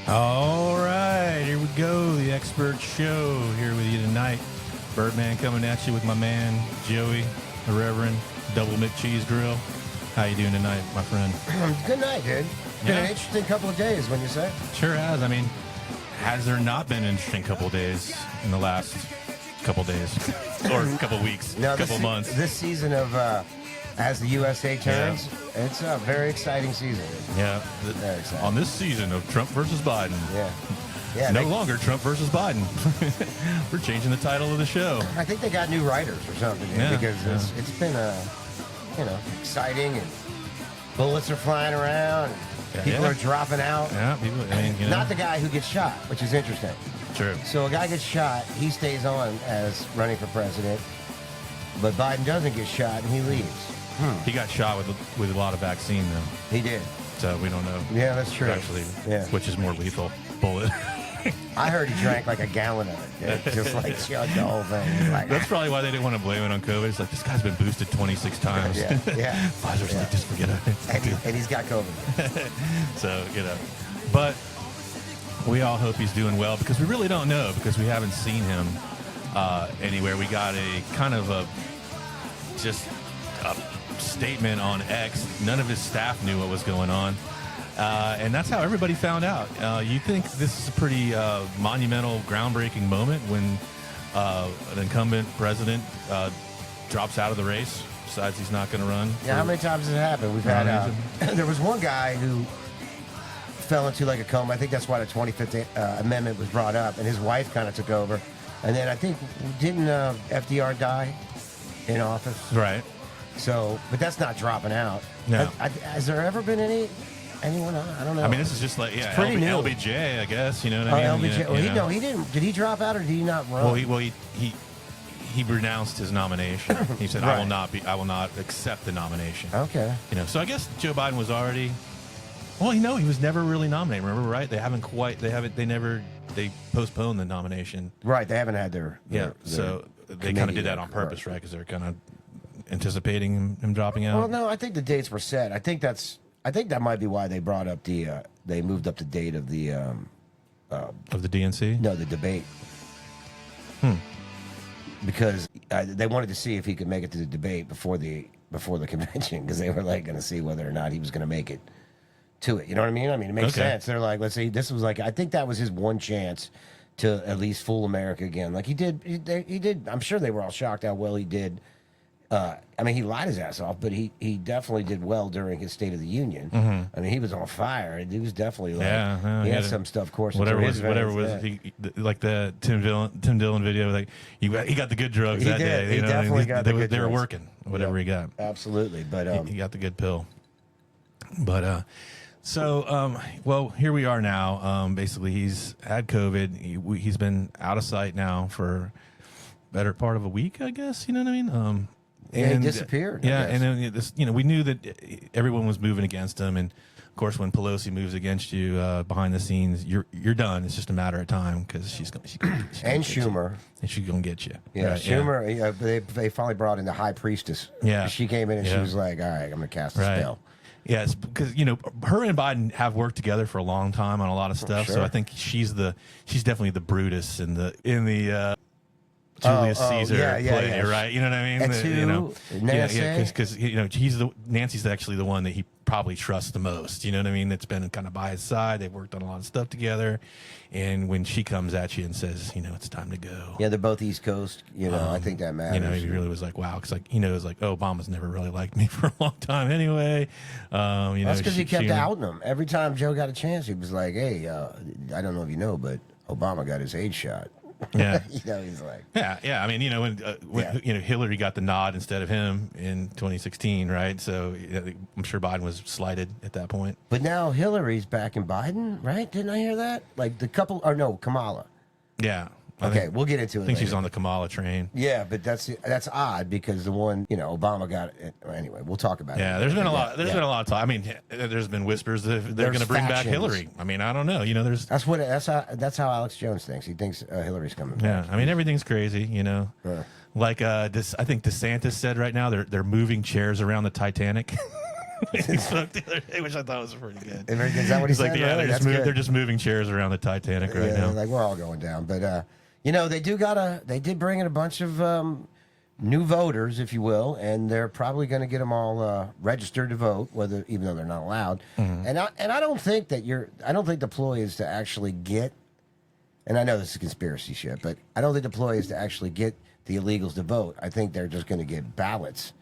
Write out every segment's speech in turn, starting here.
All right, here we go. The Expert Show here with you tonight. Birdman coming at you with my man, Joey, the Reverend, Double McCheese Grill. How you doing tonight, my friend? Good night, dude. Been an interesting couple of days, when you say. Sure has. I mean, has there not been an interesting couple of days in the last couple of days? Or a couple of weeks, couple of months? This season of As the USA Turns, it's a very exciting season. Yeah. Very exciting. On this season of Trump versus Biden. Yeah, no longer Trump versus Biden. We're changing the title of the show. I think they got new writers or something, because it's been exciting, and bullets are flying around, and people are dropping out. Yeah, people. I mean, not the guy who gets shot, which is interesting. True. So a guy gets shot, he stays on as running for president, but Biden doesn't get shot and he leaves. He got shot with a lot of vaccine, though. He did. So we don't know. Yeah, that's true. Actually, which is more lethal, bullet. I heard he drank like a gallon of it, just like chugged the whole thing. Like, that's probably why they didn't want to blame it on COVID. It's like, this guy's been boosted 26 times. Pfizer's like, just forget it. And he's got COVID. So, But we all hope he's doing well, because we really don't know, because we haven't seen him anywhere. We got a kind of a statement on X. None of his staff knew what was going on. And that's how everybody found out. You think this is a pretty monumental, groundbreaking moment when an incumbent president drops out of the race, decides he's not going to run? Yeah, how many times has it happened? We've had there was one guy who fell into like a coma. I think that's why the 25th Amendment was brought up, and his wife kind of took over. And then I think, didn't FDR die in office? Right. So, but that's not dropping out. No. Has there ever been anyone? I don't know. I mean, this is just like pretty new. LBJ, I guess. You know what I mean? LBJ. He didn't. Did he drop out or did he not run? Well, he renounced his nomination. He said, "I will not accept the nomination." Okay. So I guess Joe Biden was already. Well, he was never really nominated. Remember, right? They postponed the nomination. Right. They haven't had their so they kind of did that on purpose, right? Because they're kind of anticipating him dropping out. Well, no, I think the dates were set. I think that might be why they brought up they moved up the date of the of the DNC. No, the debate. Because they wanted to see if he could make it to the debate before the convention, because they were like going to see whether or not he was going to make it to it. You know what I mean? I mean, it makes sense. They're like, let's see, this was like, I think that was his one chance to at least fool America again. Like he did. I'm sure they were all shocked how well he did. I mean, he lied his ass off, but he definitely did well during his State of the Union. I mean, he was on fire. He was definitely like, he had some stuff coursing whatever through was like the Tim Dillon video. Like he got the good drugs that day. He definitely got the good drugs. They were working. Whatever he got, absolutely. But he got the good pill. But well, here we are now. Basically, he's had COVID. He's been out of sight now for better part of a week, I guess. You know what I mean? And he disappeared. Yeah, and then this, we knew that everyone was moving against him, and of course, when Pelosi moves against you behind the scenes, you're done. It's just a matter of time, because she's gonna and Schumer, and she's gonna get you. Yeah, right, Schumer. They finally brought in the high priestess. Yeah, she came in and she was like, "All right, I'm gonna cast a spell." Yes, because her and Biden have worked together for a long time on a lot of stuff. So I think she's definitely the Brutus in the. Julius Caesar play, right? You know what I mean? Because Nancy's actually the one that he probably trusts the most. You know what I mean? That's been kind of by his side. They've worked on a lot of stuff together, and when she comes at you and says, it's time to go. Yeah, they're both East Coast. I think that matters. He really was like, wow, because he knows Obama's never really liked me for a long time anyway. That's because he kept outing him every time Joe got a chance. He was like, hey, I don't know if you know, but Obama got his AIDS shot. Yeah, he's like, yeah. I mean, when Hillary got the nod instead of him in 2016, right? So I'm sure Biden was slighted at that point. But now Hillary's backing Biden, right? Didn't I hear that? Like Kamala. Yeah. Okay, we'll get into it. I think later. she's on the Kamala train. Yeah, but that's odd, because the one Obama got it. Anyway, we'll talk about it. Yeah, there's been a lot. There's been a lot of talk. I mean, there's been whispers that they're going to bring back Hillary. I mean, I don't know. That's how Alex Jones thinks. He thinks Hillary's coming back. Yeah, I mean, everything's crazy. Like I think DeSantis said right now they're moving chairs around the Titanic. He spoke the other day, which I thought was pretty good. Is that what he He's said? like, yeah, they're just moving chairs around the Titanic right now. Like we're all going down, but they did bring in a bunch of new voters, if you will, and they're probably going to get them all registered to vote, even though they're not allowed. Mm-hmm. And I don't think the ploy is to actually get. And I know this is conspiracy shit, but I don't think the ploy is to actually get the illegals to vote. I think they're just going to get ballots.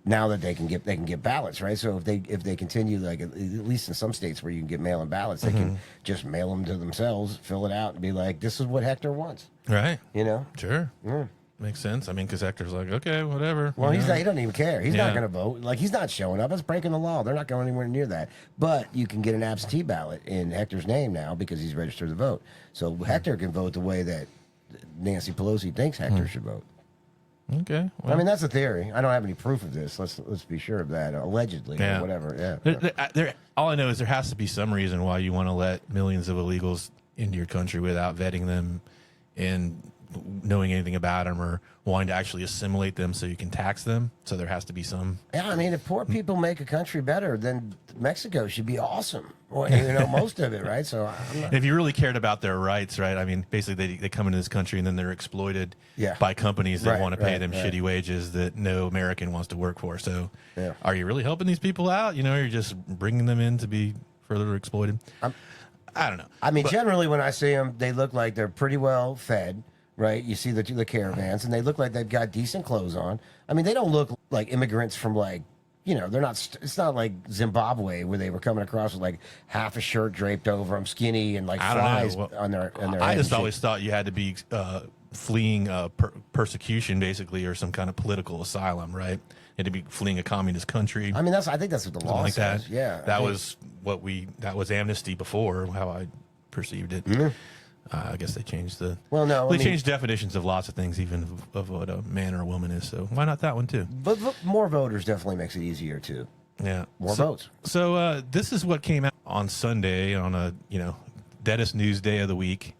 Now that they can get ballots, right? So if they continue, like at least in some states where you can get mail-in ballots, they can just mail them to themselves, fill it out, and be like, "This is what Hector wants." Right. Sure. Yeah. Makes sense. I mean, because Hector's like, okay, whatever. Well, he doesn't even care. He's not going to vote. Like, he's not showing up. It's breaking the law. They're not going anywhere near that. But you can get an absentee ballot in Hector's name now because he's registered to vote. So Hector can vote the way that Nancy Pelosi thinks Hector should vote. Okay. Well. I mean, that's a theory. I don't have any proof of this. Let's be sure of that. Allegedly or whatever. Yeah. All I know is there has to be some reason why you want to let millions of illegals into your country without vetting them and knowing anything about them or wanting to actually assimilate them so you can tax them. So there has to be some. Yeah, I mean, if poor people make a country better, then Mexico should be awesome. Well, most of it, right? So if you really cared about their rights, right? I mean, basically they come into this country and then they're exploited by companies that want to pay them shitty wages that no American wants to work for. So are you really helping these people out? You're just bringing them in to be further exploited. I don't know. I mean, generally when I see them, they look like they're pretty well fed. Right, you see the caravans, and they look like they've got decent clothes on. I mean, they don't look like immigrants from they're not. It's not like Zimbabwe where they were coming across with like half a shirt draped over them, skinny and like flies on their. I just always thought you had to be fleeing persecution, basically, or some kind of political asylum, right? You had to be fleeing a communist country. I mean, I think that's what the law says. That. Yeah, that was amnesty before, how I perceived it. Mm-hmm. I guess they changed changed definitions of lots of things, even of what a man or a woman is. So why not that one too? But more voters definitely makes it easier too. Yeah, more votes. So this is what came out on Sunday on a deadest news day of the week.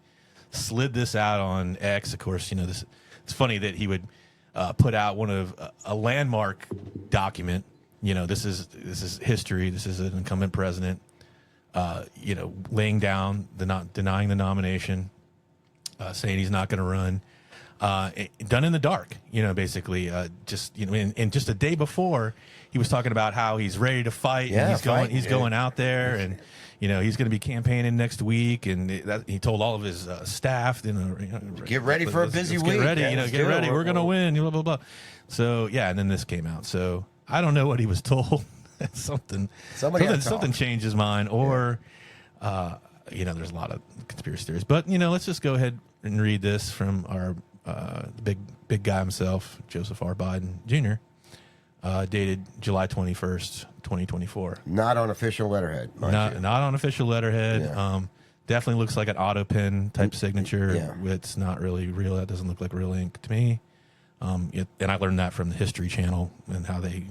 Slid this out on X. Of course, this. It's funny that he would put out one of a landmark document. This is history. This is an incumbent president. Laying down denying the nomination, saying he's not going to run, done in the dark, basically, and just a day before he was talking about how he's ready to fight and he's going out there and, he's going to be campaigning next week. And he told all of his staff, get ready for a busy week. Get ready, get ready. We're going to win, blah, blah, blah. So, and then this came out. So I don't know what he was told. something changed his mind, or there's a lot of conspiracy theories. But let's just go ahead and read this from our big guy himself, Joseph R. Biden Jr., dated July 21st, 2024. Not on official letterhead. Not on official letterhead. Yeah. Definitely looks like an auto pen type signature. Yeah. It's not really real. That doesn't look like real ink to me. And I learned that from the History Channel and how they,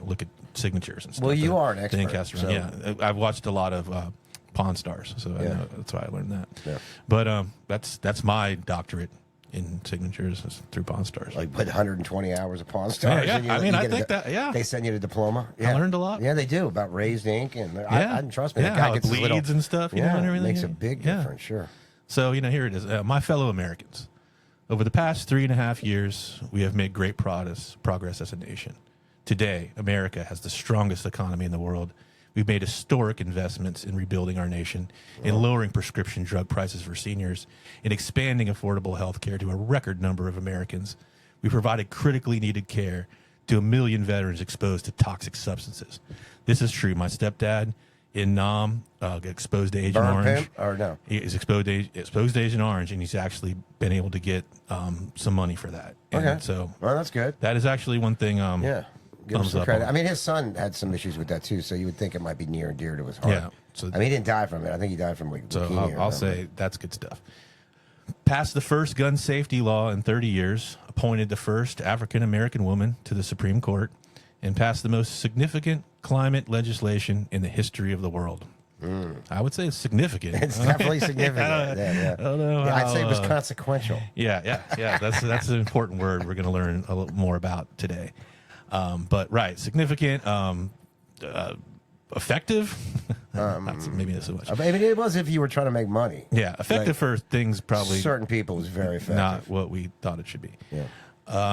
look at signatures and stuff. Well, you are an expert. So. Yeah, I've watched a lot of Pawn Stars, so I know, that's why I learned that. Yeah. But that's my doctorate in signatures through Pawn Stars. Like put 120 hours of Pawn Stars. Yeah. I think that. Yeah, they send you the diploma. Yeah. I learned a lot. Yeah, they do about raised ink and I trust me. Yeah, the guy how gets it bleeds and stuff. And everything. Makes a big difference. Sure. So here it is. My fellow Americans. Over the past 3.5 years, we have made great progress as a nation. Today, America has the strongest economy in the world. We've made historic investments in rebuilding our nation, in lowering prescription drug prices for seniors, in expanding affordable health care to a record number of Americans. We provided critically needed care to 1 million veterans exposed to toxic substances. This is true. My stepdad in Nam got exposed to Agent Orange. Or no? He is exposed to Agent Orange, and he's actually been able to get some money for that. And so, well, that's good. That is actually one thing. Give him some credit. I mean, his son had some issues with that too, so you would think it might be near and dear to his heart. Yeah. So, he didn't die from it. I think he died from leukemia. I'll say that's good stuff. Passed the first gun safety law in 30 years, appointed the first African-American woman to the Supreme Court, and passed the most significant climate legislation in the history of the world. I would say it's significant. It's definitely significant. I don't know. I'd say it was consequential. Yeah. That's an important word we're going to learn a little more about today. But significant. effective. Maybe not so much. I mean, it was if you were trying to make money. Yeah, effective for things probably certain people is very effective. Not what we thought it should be. Yeah.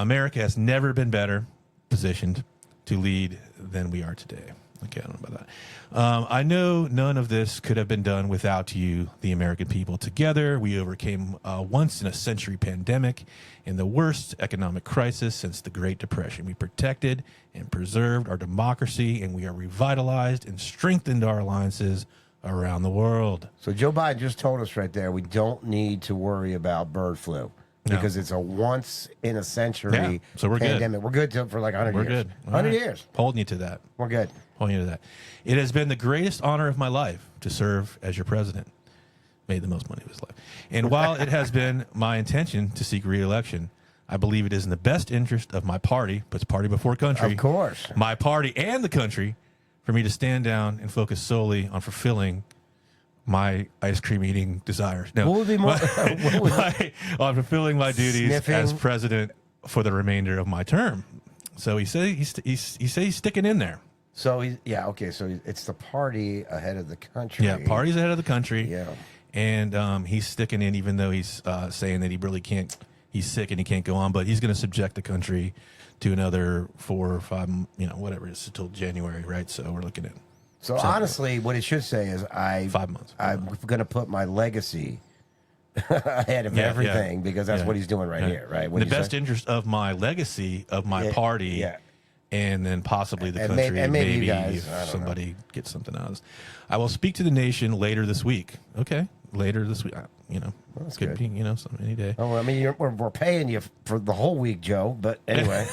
America has never been better positioned to lead than we are today. Okay, I don't know about that. I know none of this could have been done without you, the American people. Together, we overcame a once-in-a-century pandemic and the worst economic crisis since the Great Depression. We protected and preserved our democracy, and we are revitalized and strengthened our alliances around the world. So Joe Biden just told us right there we don't need to worry about bird flu. Because it's a once-in-a-century so we're pandemic. good. We're good for like 100 years. We're good. 100 years. Holding you to that. We're good. Holding you to that. It has been the greatest honor of my life to serve as your president. Made the most money of his life. And while it has been my intention to seek re-election, I believe it is in the best interest of my party, puts party before country. Of course. My party and the country, for me to stand down and focus solely on fulfilling my ice cream eating desires. No, what would be more on fulfilling my duties Sniffing. as president for the remainder of my term. So he said he's sticking in there. So so it's the party ahead of the country. Yeah, party's ahead of the country. Yeah, and he's sticking in, even though he's saying that he really can't. He's sick and he can't go on, but he's going to subject the country to another 4 or 5, whatever it is, until January, right? So we're looking at. So honestly, what it should say is 5 months. I'm going to put my legacy ahead of everything because that's what he's doing right here, right? In the best interest of my legacy, of my party, and then possibly the country, and maybe you guys, if somebody gets something out of this. I will speak to the nation later this week. Okay, later this week. That's could good. be, any day. Oh, I mean, we're paying you for the whole week, Joe. But anyway,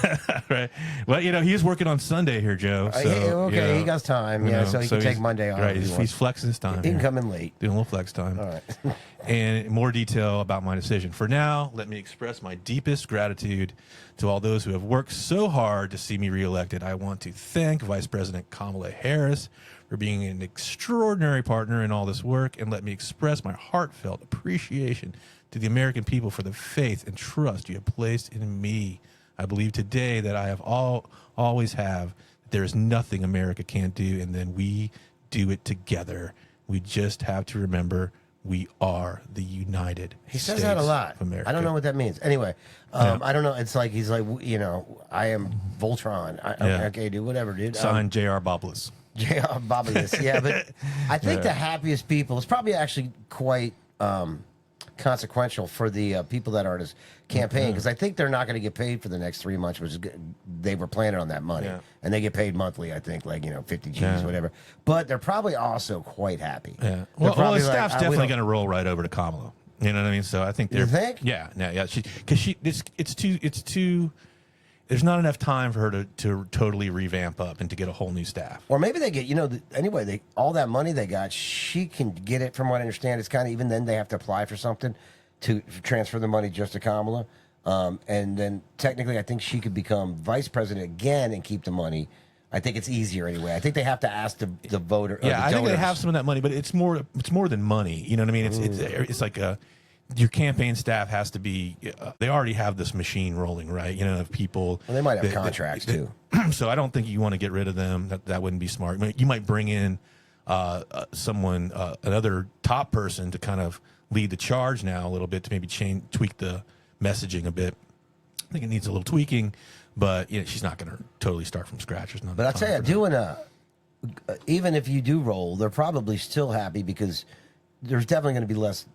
right. Well, he's working on Sunday here, Joe. So, he got time. So he can take Monday off. Right, he's flexing his time. He can come in late. Doing a little flex time. All right. And more detail about my decision. For now, let me express my deepest gratitude to all those who have worked so hard to see me reelected. I want to thank Vice President Kamala Harris for being an extraordinary partner in all this work, and let me express my heartfelt appreciation to the American people for the faith and trust you have placed in me. I believe today that I have always have, that there is nothing America can't do, and then we do it together. We just have to remember we are the United States. He says that a lot. Of America. I don't know what that means. Anyway, I don't know. It's like he's like, I am Voltron. Okay, dude, whatever, dude. Signed J.R. Boblis. J.R. Boblis, yeah, but I think the happiest people, it's probably actually quite consequential for the people that are at his campaign, because I think they're not going to get paid for the next 3 months, which is good. They were planning on that money, and they get paid monthly, I think, like 50 G's, whatever. But they're probably also quite happy. Yeah, well, the staff's definitely going to roll right over to Kamala. You know what I mean? So I think they're. You think? Yeah, because it's too. There's not enough time for her to totally revamp up and to get a whole new staff. Or maybe they get, anyway, all that money they got, she can get it, from what I understand. It's kind of, even then they have to apply for something to transfer the money just to Kamala. And then technically I think she could become vice president again and keep the money. I think it's easier anyway. I think they have to ask the voter. Yeah, I think they have some of that money, but it's more than money. You know what I mean? It's like your campaign staff has to be. They already have this machine rolling, right? Of people. Well, they might have contracts too. So I don't think you want to get rid of them. That wouldn't be smart. You might bring in someone, another top person, to kind of lead the charge now a little bit, to maybe tweak the messaging a bit. I think it needs a little tweaking, but she's not going to totally start from scratch. But I'll tell you, even if you do roll, they're probably still happy, because there's definitely going to be less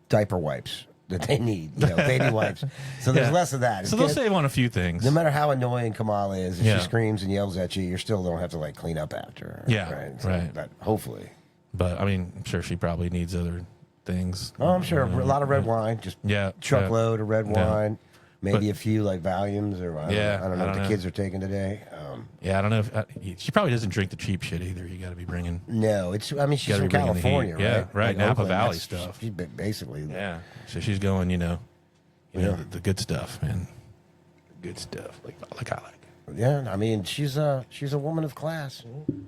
diaper wipes that they need, baby wipes. So there's less of that. So they'll save on a few things. No matter how annoying Kamala is, if she screams and yells at you, you still don't have to clean up after her. Yeah, right. So right. Hopefully. But I mean, I'm sure she probably needs other things. Oh, I'm sure a lot of red wine, just truckload of red wine. Maybe a few Valiums, or I don't know what the kids are taking today. I don't know if she probably doesn't drink the cheap shit either. You got to be bringing. No, she's from California, right? Yeah, right. Napa Valley stuff. She's basically. Yeah, so she's going, the good stuff, man. The good stuff, like I like. Yeah, I mean, she's a woman of class,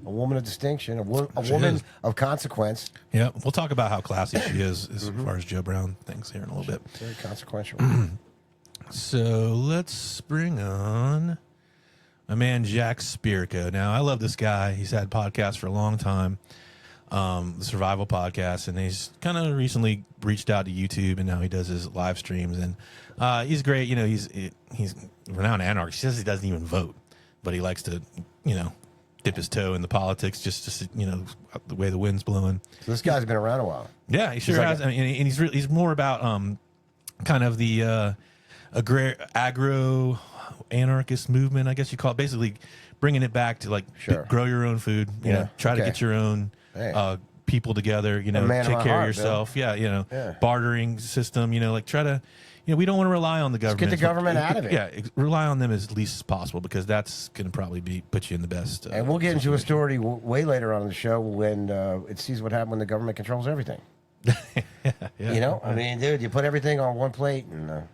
a woman of distinction, a woman of consequence. Yeah, we'll talk about how classy she is as far as Joe Brown thinks here in a little bit. Very consequential. So let's bring on my man Jack Spirko. Now, I love this guy. He's had podcasts for a long time, the Survival Podcast, and he's kind of recently reached out to YouTube, and now he does his live streams. And he's great. You know, he's renowned anarchist. He says he doesn't even vote, but he likes to, you know, dip his toe in the politics, just you know, the way the wind's blowing. So this guy's been around a while. Yeah, he sure has. I mean, and he's more about kind of the agro anarchist movement, I guess you call it. Basically, bringing it back to like grow your own food. You know, try to get your own people together. You know, take care of yourself. Bill. Yeah, you know, bartering system. You know, like try to. You know, we don't want to rely on the government. Just get the government out of it. Yeah, rely on them as least as possible, because that's going to probably put you in the best. And we'll get into a story way later on in the show when it sees what happened when the government controls everything. You know, I mean, dude, you put everything on one plate and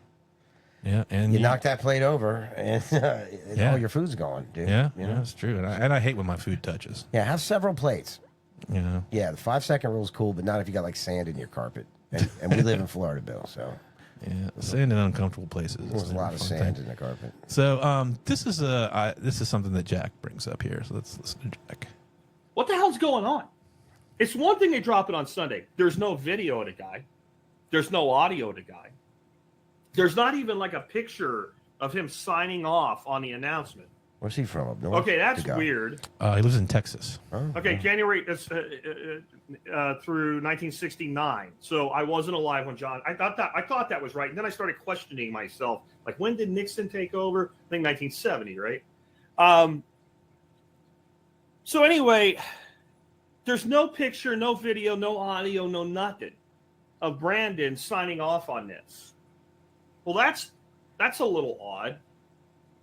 and you knock that plate over, and all your food's gone, dude. Yeah, you know? That's true. And I hate when my food touches. Yeah, have several plates. You know. Yeah, the 5-second rule is cool, but not if you got like sand in your carpet. And we live in Florida, Bill, so. Yeah, sand in uncomfortable places. There's a lot of sand in the carpet. So this is something that Jack brings up here. So let's listen to Jack. What the hell's going on? It's one thing they drop it on Sunday. There's no video of the guy. There's no audio of the guy. There's not even like a picture of him signing off on the announcement. Where's he from? Up north? Okay, that's weird. He lives in Texas. Oh, okay, January through 1969. So I wasn't alive when John. I thought that was right, and then I started questioning myself. Like, when did Nixon take over? I think 1970, right? So anyway, there's no picture, no video, no audio, no nothing of Brandon signing off on this. Well, that's a little odd.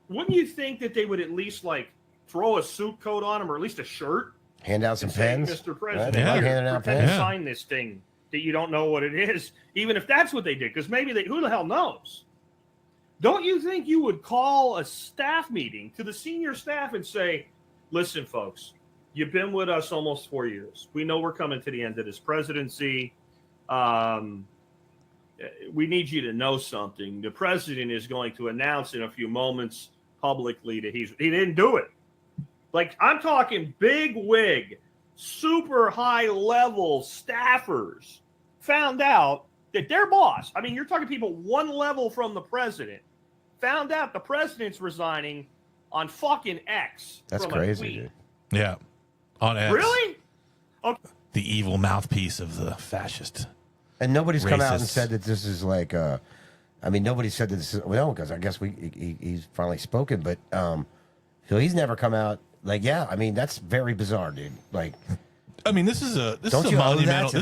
Wouldn't you think that they would at least like throw a suit coat on him, or at least a shirt? Hand out some pens, Mr. President. Right? Handing out pens. Sign this thing that you don't know what it is, even if that's what they did, because maybe who the hell knows? Don't you think you would call a staff meeting to the senior staff and say, "Listen, folks, you've been with us almost 4 years. We know we're coming to the end of this presidency. We need you to know something. The president is going to announce in a few moments publicly that he didn't do it." Like, I'm talking big wig, super high level staffers found out that their boss, I mean, you're talking people one level from the president, found out the president's resigning on fucking X. That's crazy, dude. Yeah. On X. Really? Okay. The evil mouthpiece of the fascist. And nobody's come out and said that this is like, I mean, nobody said that this is, well, because I guess he's finally spoken, but so he's never come out like, yeah, I mean, that's very bizarre, dude. Like, I mean, this is a monumental,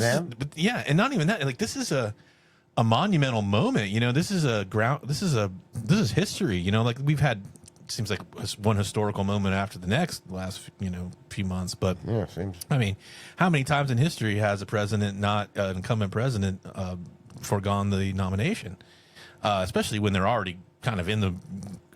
yeah, and not even that, like, this is a monumental moment, you know, this is history, you know, like we've had, seems like one historical moment after the next last, you know, few months, but yeah, seems. I mean, how many times in history has a president, not an incumbent president, foregone the nomination, especially when they're already kind of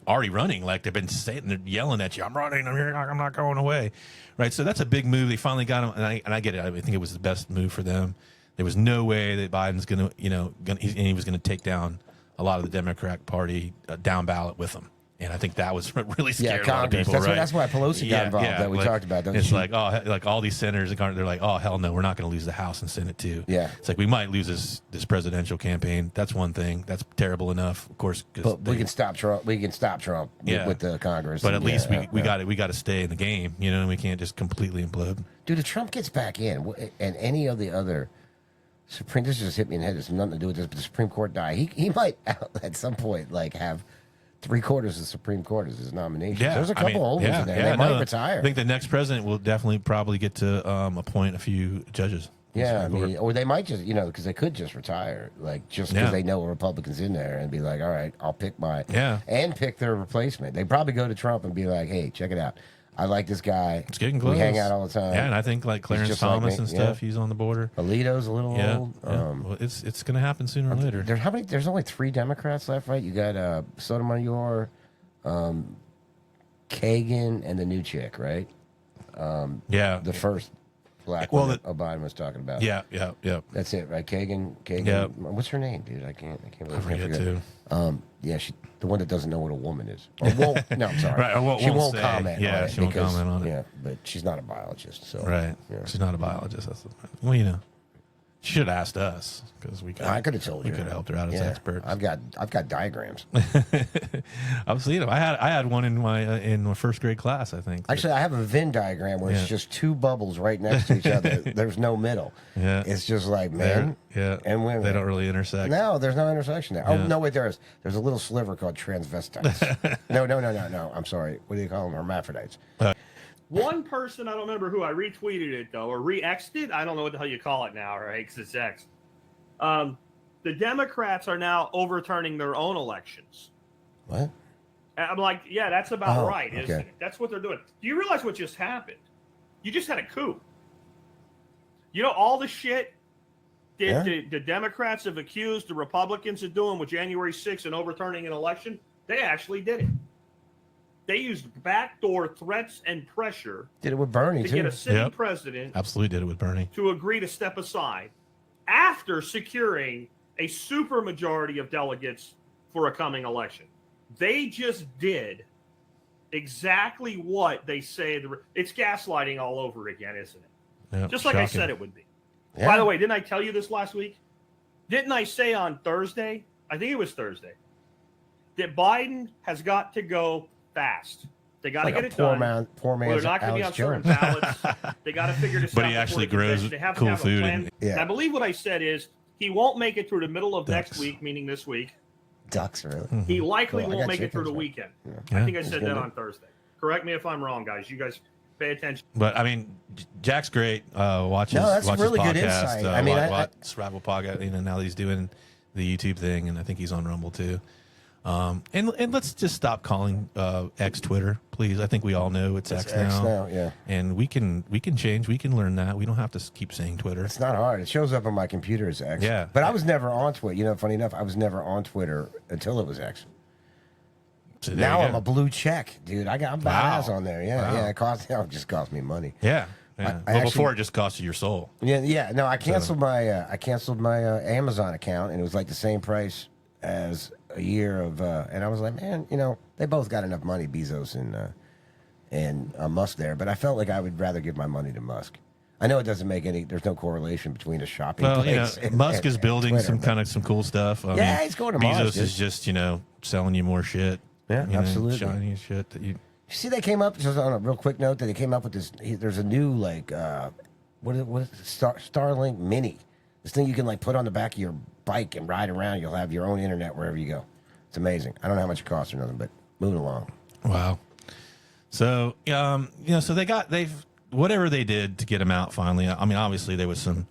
already running, like they've been saying, they're yelling at you, "I'm running, I'm here, I'm not going away," right? So that's a big move. They finally got him, and I get it. I think it was the best move for them. There was no way that Biden's gonna, you know, he was gonna take down a lot of the Democratic Party down ballot with him. And I think that was really scared a lot of people, right? That's why Pelosi got involved, that we talked about. It's like, oh, like all these senators, they're like, oh, hell no, we're not going to lose the House and Senate too. Yeah. It's like, we might lose this presidential campaign. That's one thing. That's terrible enough, of course. But we can stop Trump. We can stop Trump with the Congress. But at least we got to stay in the game. You know, and we can't just completely implode. Dude, if Trump gets back in, and any of the other this just hit me in the head. There's nothing to do with this, but the Supreme Court die. He might at some point like have 3/4 of the Supreme Court as his nomination. Yeah, there's a couple holders in there. They might retire. I think the next president will definitely probably get to appoint a few judges. Yeah, I mean, or they might just, you know, because they could just retire, like just because they know a Republican's in there and be like, all right, I'll pick and pick their replacement. They probably go to Trump and be like, hey, check it out. I like this guy. It's getting close. We hang out all the time. Yeah, and I think like Clarence Thomas and stuff, he's on the border. Alito's a little old. Well, it's going to happen sooner or later. There's only 3 Democrats left, right? You got Sotomayor, Kagan, and the new chick, right? Yeah. The first. black one that O'Biden was talking about. Yeah. That's it, right? Kagan. Yep. What's her name, dude? I can't believe I forget forget. too. Yeah, the one that doesn't know what a woman is. Or won't. No, I'm sorry. Right. She won't comment. Yeah, on it she won't comment on it. Yeah, but she's not a biologist. So right. Yeah. She's not a biologist. Well, you know. She should have asked us because I could have told you. We could have helped her out as experts. I've got diagrams. I've seen them. I had one in my first grade class, I think. Actually, I have a Venn diagram where it's just two bubbles right next to each other. There's no middle. Yeah, it's just like men and women. They don't really intersect. No, there's no intersection there. Yeah. Oh no, wait, there is. There's a little sliver called transvestites. No. I'm sorry. What do you call them? Hermaphrodites. One person, I don't remember who, I retweeted it, though, or re-X'd it. I don't know what the hell you call it now, right? Because it's X. The Democrats are now overturning their own elections. What? I'm like, yeah, that's about right, okay. isn't it? That's what they're doing. Do you realize what just happened? You just had a coup. You know, all the shit that the Democrats have accused the Republicans of doing with January 6th and overturning an election, they actually did it. They used backdoor threats and pressure. Did it with Bernie, to too. get a sitting president. Absolutely did it with Bernie. To agree to step aside after securing a supermajority of delegates for a coming election. They just did exactly what they say. It's gaslighting all over again, isn't it? Yep, just like I said it would be. Yeah. By the way, didn't I tell you this last week? Didn't I say on Thursday, I think it was Thursday, that Biden has got to go fast. They got to get it done. Poor man's they're not going to be on certain Jones. ballots. They got to figure this out. But he actually grows cool food. And I believe what I said is he won't make it through the middle of next week, meaning this week. Ducks, really? Mm-hmm. He likely won't make it through the weekend. Yeah. I think I said that on Thursday. Correct me if I'm wrong, guys. You guys pay attention. But I mean, Jack's great. Watch his really podcast. Good insight. I mean, watch Rabble podcast. You know, now that he's doing the YouTube thing, and I think he's on Rumble too. And let's just stop calling X Twitter, please. I think we all know it's X now. Yeah. And we can change. We can learn that. We don't have to keep saying Twitter. It's not hard. It shows up on my computer as X. Yeah. But I was never on Twitter. You know, funny enough, I was never on Twitter until it was X. So now I'm a blue check, dude. I'm badass on there. Yeah, yeah. It just cost me money. Yeah. Yeah. Well, before it just cost you your soul. Yeah. No, I canceled my Amazon account, and it was like the same price as a year of, and I was like, man, you know, they both got enough money, Bezos and Musk there, but I felt like I would rather give my money to Musk. I know it doesn't make there's no correlation between a shopping place. You know, Musk is building some cool stuff. I mean, he's going to Bezos Mars. is just, selling you more shit. Yeah, absolutely. Shiny shit that you see, they came up, just on a real quick note, that they came up with this, there's a new, like, what is it, Starlink Mini. This thing you can, like, put on the back of your bike and ride around. You'll have your own internet wherever you go. It's amazing. I don't know how much it costs or nothing, but moving along. Wow. So, so they've whatever they did to get him out finally. I mean, obviously there was some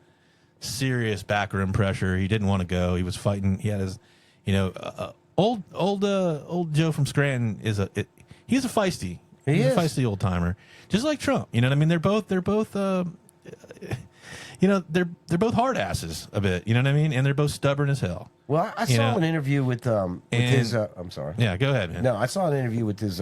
serious backroom pressure. He didn't want to go. He was fighting. He had his, old Joe from Scranton he's a feisty. He's a feisty old timer, just like Trump. You know what I mean? They're both they're both hard asses a bit. You know what I mean? And they're both stubborn as hell. Well, I saw an interview with his. I'm sorry. Yeah, go ahead, man. No, I saw an interview with his.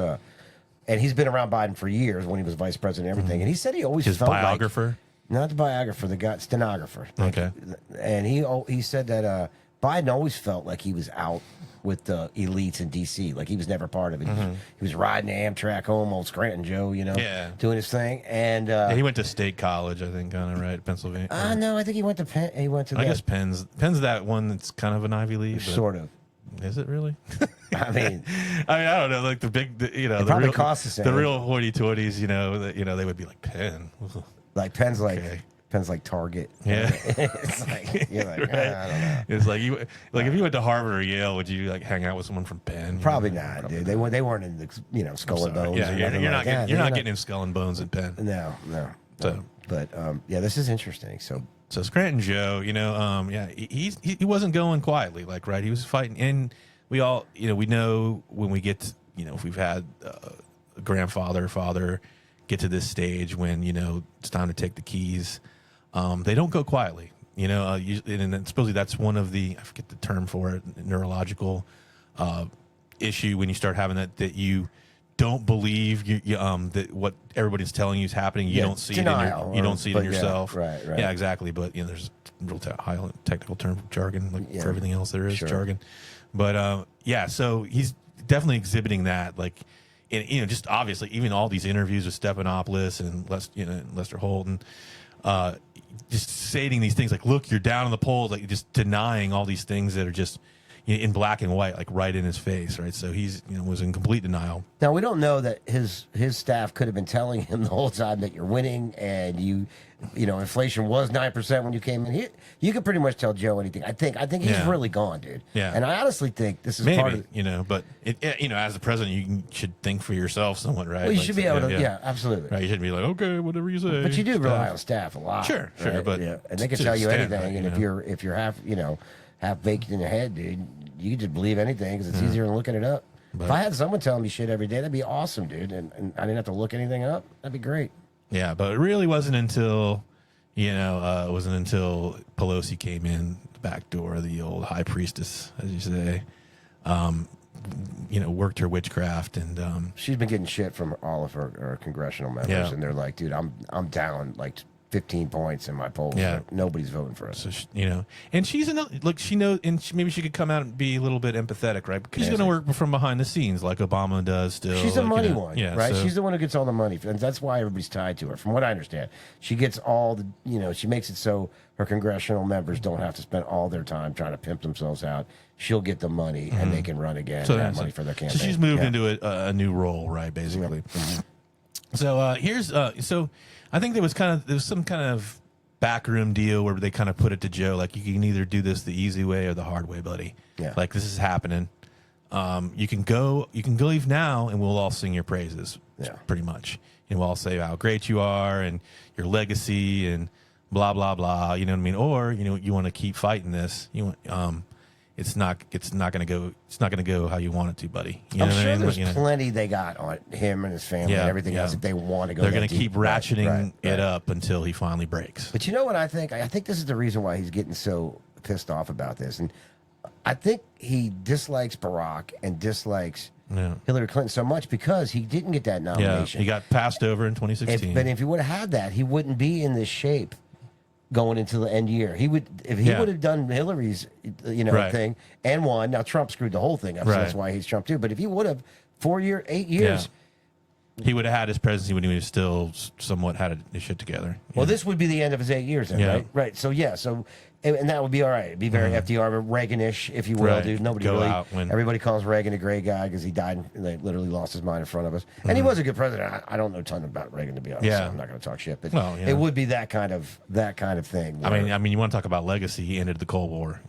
And he's been around Biden for years when he was vice president and everything. And he said he always his felt biographer, not the biographer, the guy stenographer. Okay. And he said that Biden always felt like he was out with the elites in D.C. Like he was never part of it. Mm-hmm. He was riding the Amtrak home, old Scranton Joe, doing his thing. And he went to State College, I think, kind of right, Pennsilvania. No, I think he went to Penn. He went to. I guess Penn's that one that's kind of an Ivy League, sort of. Is it really? I mean, I don't know. Like the big, the probably real, costs the same. The real hoity-toities, they would be like Penn. Like Penn's like Target. Yeah. It's like you're like, right. I don't know. It's like if you went to Harvard or Yale, would you like hang out with someone from Penn? Probably not, dude. They weren't in the Skull and Bones. Yeah, you're not getting in Skull and Bones in Penn. No. So, but this is interesting. So Scranton Joe, he wasn't going quietly, like, right? He was fighting, and we all, we know when we get to, if we've had a grandfather, father get to this stage when, it's time to take the keys, they don't go quietly, and supposedly that's one of the, I forget the term for it, neurological issue when you start having that you don't believe that what everybody's telling you is happening. You don't see denial, it. You don't see it in yourself. Right. Yeah, exactly. But there's real high technical term jargon, like for everything else there is jargon. But so he's definitely exhibiting that, like, just obviously even all these interviews with Stephanopoulos and Lester Holt and just stating these things like, look, you're down in the polls, like just denying all these things that are just in black and white, like right in his face, right? So he's was in complete denial. Now we don't know that his staff could have been telling him the whole time that you're winning and inflation was 9% when you came in. You could pretty much tell Joe anything. I think he's really gone, dude. Yeah. And I honestly think this is maybe, part of but as the president, you should think for yourself somewhat, right? Well, you should be able to, absolutely. Right, you shouldn't be like, okay, whatever you say. But you do rely on staff a lot. Sure, right? but and they can tell you anything. And if you're half baked in your head, dude, you can just believe anything because it's easier than looking it up. But if I had someone telling me shit every day, that'd be awesome, dude. And I didn't have to look anything up. That'd be great. Yeah, but it really wasn't until, Pelosi came in the back door, the old high priestess, as you say, worked her witchcraft, and she's been getting shit from all of her congressional members, and they're like, dude, I'm down like 15 points in my polls. Yeah. Nobody's voting for us. So and she's look. She knows, and maybe she could come out and be a little bit empathetic, right? Because she's going to work from behind the scenes, like Obama does. Still, she's the money one, right? So. She's the one who gets all the money, and that's why everybody's tied to her. From what I understand, she gets all the, she makes it so her congressional members don't have to spend all their time trying to pimp themselves out. She'll get the money, and they can run again and have money for their campaign. So she's moved into a new role, right? Basically. So here's so I think there was some kind of backroom deal where they kind of put it to Joe, like, you can either do this the easy way or the hard way, buddy. Yeah. Like, this is happening. You can leave now, and we'll all sing your praises. Yeah. Pretty much. And we'll all say how great you are and your legacy and blah blah blah. You know what I mean? Or you want to keep fighting this. It's not going to go how you want it to, buddy. You know I'm sure what I mean? there's plenty they got on him and his family and everything else if they want to go. They're going to keep ratcheting it up until he finally breaks. But you know what I think? I think this is the reason why he's getting so pissed off about this. And I think he dislikes Barack and dislikes Hillary Clinton so much because he didn't get that nomination. Yeah, he got passed over in 2016. But if he would have had that, he wouldn't be in this shape going into the end year. He would, if he would have done Hillary's, thing and won. Now Trump screwed the whole thing up, so that's why he's Trump too. But if he would have 8 years, he would have had his presidency when he was still somewhat had his shit together. Well, this would be the end of his 8 years, then, right? Right. So and that would be all right. It'd be very FDR, Reaganish, if you will, dude. Nobody everybody calls Reagan a great guy because he died and they literally lost his mind in front of us. And he was a good president. I don't know a ton about Reagan, to be honest. So I'm not going to talk shit, but it would be that kind of thing. I mean, you want to talk about legacy? He ended the Cold War,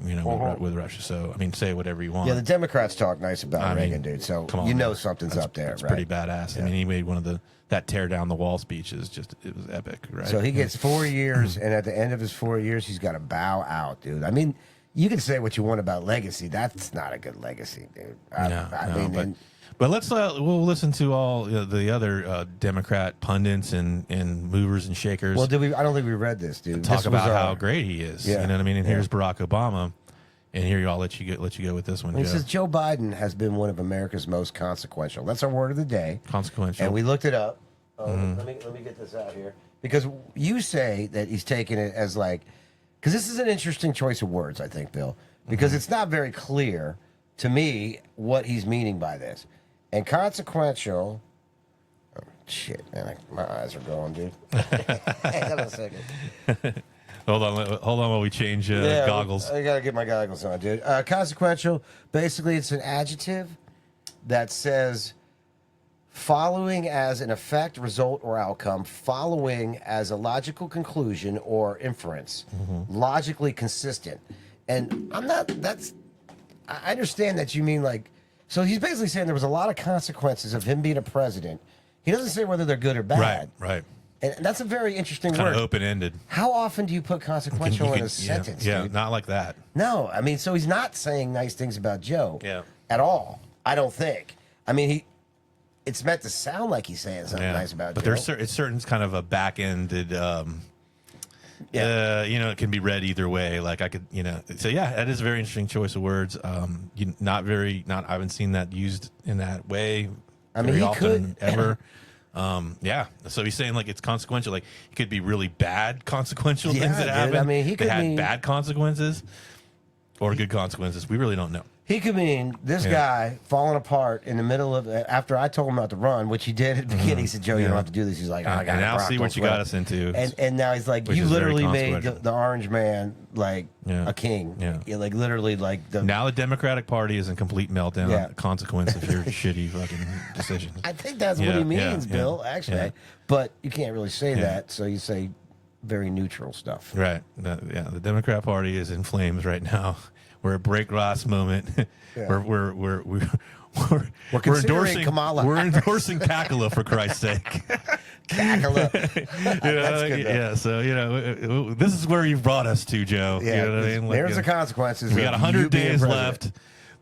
with Russia. So I mean, say whatever you want. Yeah, the Democrats talk nice about Reagan, dude. So something's up there. It's pretty badass. I mean, he made one of that tear down the wall speech is it was epic, right? So he gets 4 years, and at the end of his 4 years, he's got to bow out, dude. I mean, you can say what you want about legacy. That's not a good legacy, dude. But let's we'll listen to all the other Democrat pundits and movers and shakers. Well, I don't think we read this, dude. Talk about how great he is. You know what I mean? And here's Barack Obama. And here, I'll let you go with this one. He says Joe Biden has been one of America's most consequential. That's our word of the day. Consequential. And we looked it up. Let me get this out here because you say that he's taking it as because this is an interesting choice of words, I think, Bill, because it's not very clear to me what he's meaning by this. And consequential. Oh, shit, man, my eyes are going, dude. Hang on a second. Hold on while we change goggles. I gotta get my goggles on, dude. Consequential, basically, it's an adjective that says following as an effect, result, or outcome, following as a logical conclusion or inference, logically consistent. And I understand that you mean so he's basically saying there was a lot of consequences of him being a president. He doesn't say whether they're good or bad. Right. And that's a very interesting word. Kind of open-ended. How often do you put consequential in a sentence, Yeah, dude? not like that. No, I mean, so he's not saying nice things about Joe at all, I don't think. I mean, it's meant to sound like he's saying something nice about Joe. But it's certain kind of a back-ended, it can be read either way. Like I could, so that is a very interesting choice of words. I haven't seen that used in that way I mean, very he often could ever. Yeah. So he's saying like it's consequential. Like it could be really bad consequential things that happen. I mean, he could that had mean bad consequences or good consequences. We really don't know. He could mean this guy falling apart in the middle of after I told him not to run, which he did at the beginning. He said, "Joe, you don't have to do this." He's like, "Oh, I got it. Now see what you got us into." And now he's like, "You literally made the Orange Man like a king. Yeah, like literally like the." Now the Democratic Party is in complete meltdown. Yeah. Consequence of your shitty fucking decisions. I think that's what he means, Bill. Actually, but you can't really say that, so you say very neutral stuff. Right. The Democrat Party is in flames right now. We're at break glass moment. We're endorsing Kamala. We're endorsing Kakala for Christ's sake. Kakala. That's good, yeah. So this is where you've brought us to, Joe. Yeah. You know what I mean? There's the consequences. We got 100 days left.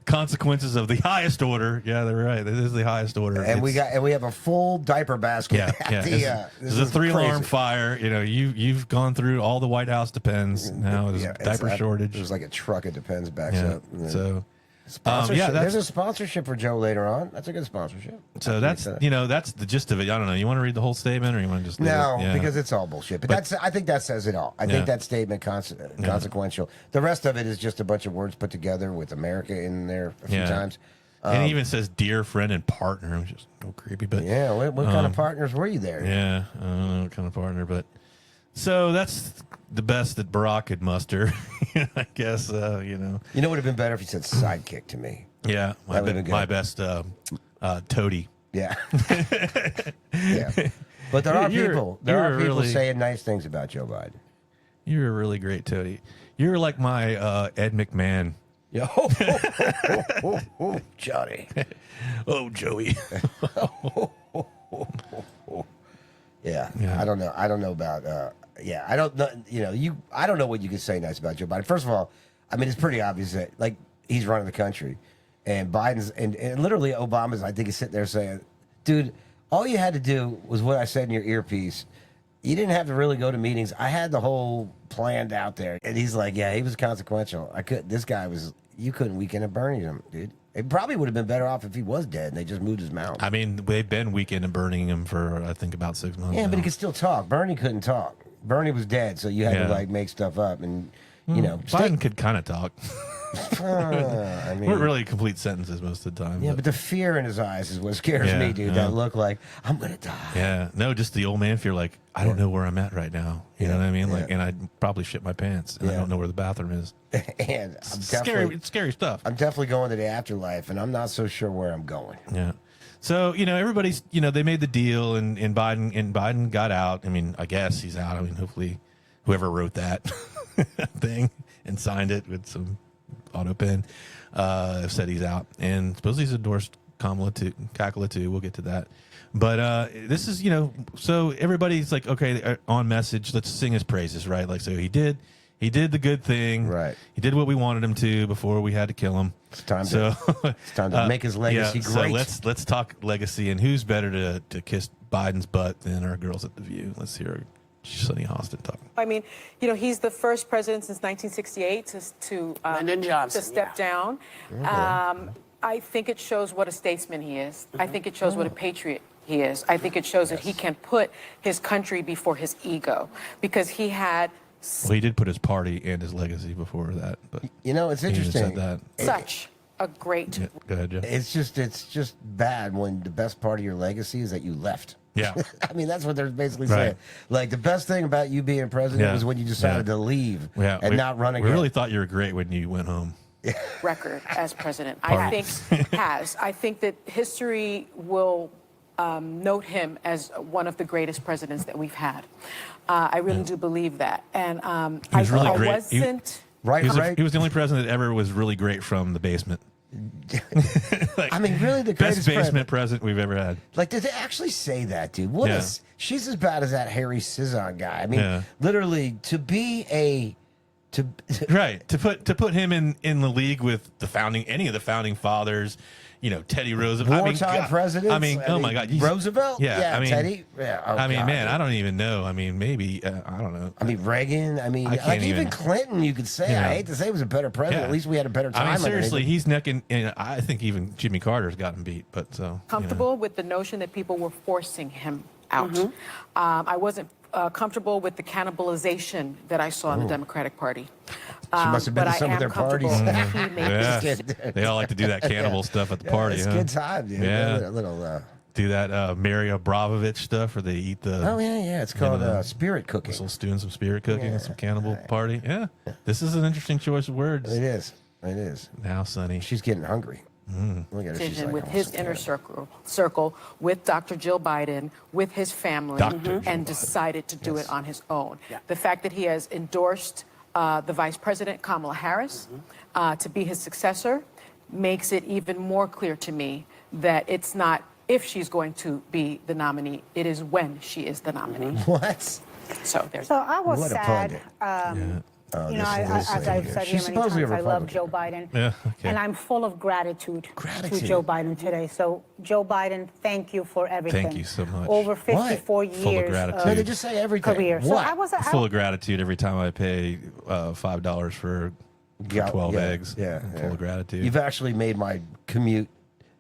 Consequences of the highest order. Yeah, they're right. This is the highest order. And we have a full diaper basket. Yeah. This is a 3-alarm fire. You've gone through all the White House Depends. Now there's diaper shortage. There's like a truck of Depends backs up. So there's a sponsorship for Joe later on. That's a good sponsorship. So that's that's the gist of it. I don't know. You want to read the whole statement, or you want to just because it's all bullshit. But I think that says it all. I think that statement consequential. The rest of it is just a bunch of words put together with America in there a few times. And he even says dear friend and partner. I'm just creepy, but what kind of partners were you there? Yeah, I don't know what kind of partner, but so that's the best that Barack could muster. I guess You know what would have been better if he said sidekick to me. Yeah, my best toady. Yeah. Yeah. But there are people really saying nice things about Joe Biden. You're a really great toady. You're like my Ed McMahon. Yeah. Johnny. Oh, Joey. Yeah. I don't know. I don't know about I don't know. I don't know what you can say nice about Joe Biden. First of all, I mean, it's pretty obvious that like he's running the country, and Biden's and literally Obama's. I think is sitting there saying, "Dude, all you had to do was what I said in your earpiece. You didn't have to really go to meetings. I had the whole planned out there." And he's like, "Yeah, he was consequential. This guy was. You couldn't weekend at burning him, dude. It probably would have been better off if he was dead and they just moved his mount." I mean, they've been weekend and burning him for I think about 6 months. Yeah, now. but he could still talk. Bernie couldn't talk. Bernie was dead, so you had to like make stuff up, and Biden could kind of talk. I mean, weren't really complete sentences most of the time. Yeah, but the fear in his eyes is what scares me, dude. That look like I'm gonna die. Yeah, no, just the old man fear. Like I don't know where I'm at right now. You know what I mean? Like, and I'd probably shit my pants, and I don't know where the bathroom is. And It's scary stuff. I'm definitely going to the afterlife, and I'm not so sure where I'm going. Yeah. So everybody's they made the deal, and Biden got out. I mean, I guess he's out. I mean, hopefully, whoever wrote that thing and signed it with some auto pen said he's out, and supposedly he's endorsed Kakala too. We'll get to that. But this is so everybody's like, okay, on message. Let's sing his praises, right? Like, so he did the good thing, right? He did what we wanted him to before we had to kill him. It's time to make his legacy great. So let's talk legacy, and who's better to kiss Biden's butt than our girls at the View? Let's hear Sunny Hostin talk. I mean, he's the first president since 1968 to step down. I think it shows what a statesman he is. I think it shows what a patriot he is. I think it shows that he can put his country before his ego, because he had. Well, he did put his party and his legacy before that, but it's interesting. Said that. Such a great. Yeah, go ahead, Jeff. It's just bad when the best part of your legacy is that you left. Yeah. I mean, that's what they're basically saying. Like, the best thing about you being president was when you decided to leave and not run again. We really thought you were great when you went home. Record as president, I think that history will note him as one of the greatest presidents that we've had. I really do believe that, and he was really great. wasn't. He was the only president that ever was really great from the basement. I mean, really, the best basement president we've ever had. Like, did they actually say that, dude? She's as bad as that Harry Cizon guy. I mean, literally, to put him in the league with any of the founding fathers, Teddy Roosevelt. Wartime presidents. I mean, oh my God, Roosevelt. Yeah, Teddy. Yeah. Oh, I mean, God, man, I don't even know. I mean, maybe I don't know. I mean, Reagan. I mean, can't even Clinton. You could say. I hate to say, was a better president. Yeah. At least we had a better time. I mean, seriously, he's necking. And I think even Jimmy Carter's gotten beat. But so comfortable with the notion that people were forcing him out. I wasn't comfortable with the cannibalization that I saw in the Democratic Party. She must have been to some of their parties. They all like to do that cannibal stuff at the party. It's good time, dude. Yeah. A little. Do that Mary Abrovovich stuff, where they eat the. Oh yeah. It's called spirit cooking. So doing some spirit cooking and some cannibal party. Yeah. This is an interesting choice of words. It is. It is. Now, Sonny. She's getting hungry. Look at her. She's like, with his inner circle, with Dr. Jill Biden, with his family, and decided to do it on his own. Yeah. The fact that he has endorsed the Vice President, Kamala Harris, to be his successor makes it even more clear to me that it's not if she's going to be the nominee, it is when she is the nominee. What? So there's. So I was What a sad. As I've said She's here many supposedly a times, I love Republican. Joe Biden. Yeah, okay. And I'm full of gratitude to Joe Biden today. So, Joe Biden, thank you for everything. Thank you so much. Over 54 years Full of gratitude. No, they just say everything. career. So What? I was Full of gratitude every time I pay $5 for 12 eggs. Yeah. I'm full of gratitude. You've actually made my commute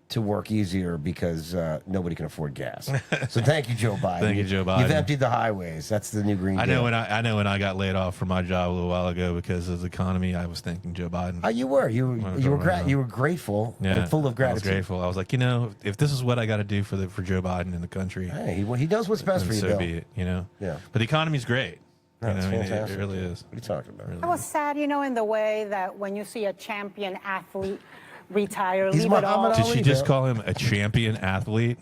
to work easier because nobody can afford gas. So thank you, Joe Biden. Thank you, Joe Biden. You've emptied the highways. That's the new Green Deal. I know when I got laid off from my job a little while ago because of the economy, I was thanking Joe Biden. Oh, you were grateful and full of gratitude. I was grateful. I was like, if this is what I got to do for Joe Biden and the country, hey, he does what's best for you, so Bill. be it. Yeah. Yeah. But the economy's great. That's fantastic. It really is. What are you talking about? I was sad, in the way that when you see a champion athlete retire, He's leave it all. Muhammad Did Ali, she just Bill. call him a champion athlete?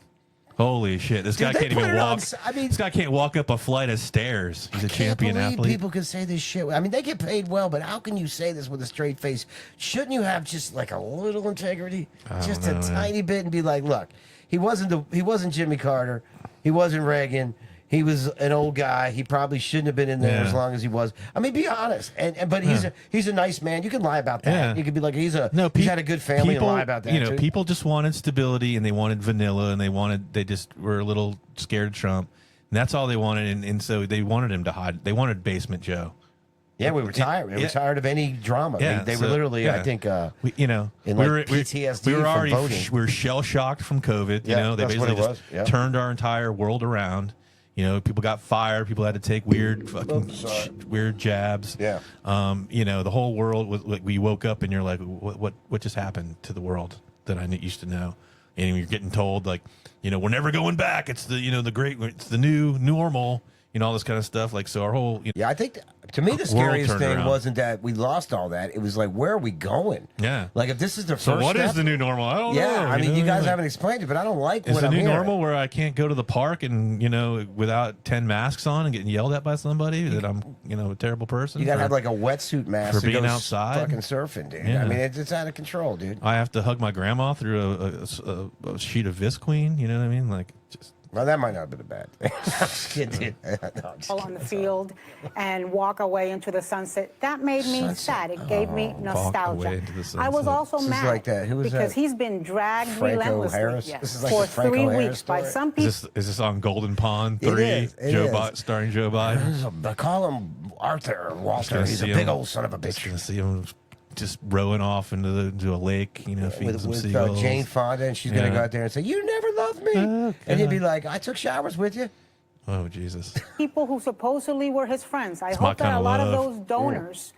Holy shit! This guy they can't put even it on walk. I mean- this guy can't walk up a flight of stairs. He's a champion I can't believe athlete. people can say this shit. I mean, they get paid well, but how can you say this with a straight face? Shouldn't you have just like a little integrity, just a tiny bit, and be like, look, he wasn't Jimmy Carter, he wasn't Reagan. He was an old guy. He probably shouldn't have been in there as long as he was. I mean, be honest. But he's a nice man. You can lie about that. Yeah. You could be like, he's had a good family and lie about that. Too. People just wanted stability and they wanted vanilla and they just were a little scared of Trump. And that's all they wanted. And so they wanted him to hide. They wanted Basement Joe. Yeah, we were tired. We were tired of any drama. Yeah, they were literally, I think, in PTSD we were already from voting. we were shell shocked from COVID. Yeah, they that's what basically it just was. Yeah. turned our entire world around. People got fired. People had to take weird jabs. Yeah. The whole world was like, we woke up and you're like, what just happened to the world that I used to know? And you're getting told like, we're never going back. It's it's the new normal. All this kind of stuff. Like, so our whole I think to me the scariest thing around. wasn't that we lost all that. It was like, where are we going? Yeah. Like, if this is the first So what step, is the new normal? I don't know. Yeah, I mean, you guys haven't explained it, but I don't like Is what the I'm new hearing. normal where I can't go to the park and without 10 masks on and getting yelled at by somebody that I'm a terrible person? You gotta have like a wetsuit mask for to being go outside? fucking surfing, dude. Yeah. I mean, it's out of control, dude. I have to hug my grandma through a sheet of Visqueen. You know what I mean? Like, just Well, that might not have been a bad thing. I'm just kidding, dude. No, I'm just on kidding. the field and walk away into the sunset. That made me Sunset. sad. It gave me away nostalgia. into the I was sunset. also This is mad like that. Who was because that? he's been dragged Franco relentlessly Harris? This is like for the Franco 3 Harris weeks by story? some people. is this on Golden Pond It 3? is, it is. Starring Joe Biden. They call him Arthur or Walter. gonna He's a see big him. old son of a Just bitch. gonna see him just rowing off into a lake. Feeding With some seagulls. Jane Fonda, and she's gonna Yeah. go out there and say, "You never loved me," and he'd be like, "I took showers with you." Oh Jesus! People who supposedly were his friends. I It's my hope that kinda a lot of love. those donors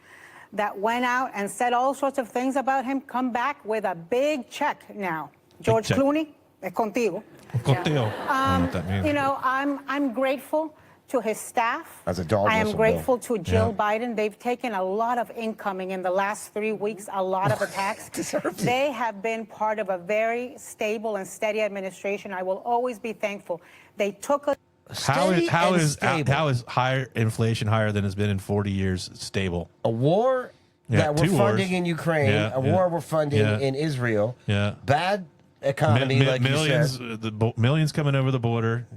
that went out and said all sorts of things about him come back with a big check now. George check. Clooney, es contigo. Contigo. I don't know what that means. I'm grateful to his staff. That's a dog I am whistle, grateful to Jill Yeah. Biden. They've taken a lot of incoming in the last 3 weeks, a lot of attacks. Deserved it. They have been part of a very stable and steady administration. I will always be thankful. They took a Steady How and is stable. higher inflation higher than it's been in 40 years stable? A war Yeah, that we're 2 funding wars. in Ukraine, Yeah, a war we're funding yeah. in Israel. Yeah. Bad economy, like millions, you said. millions coming over the border.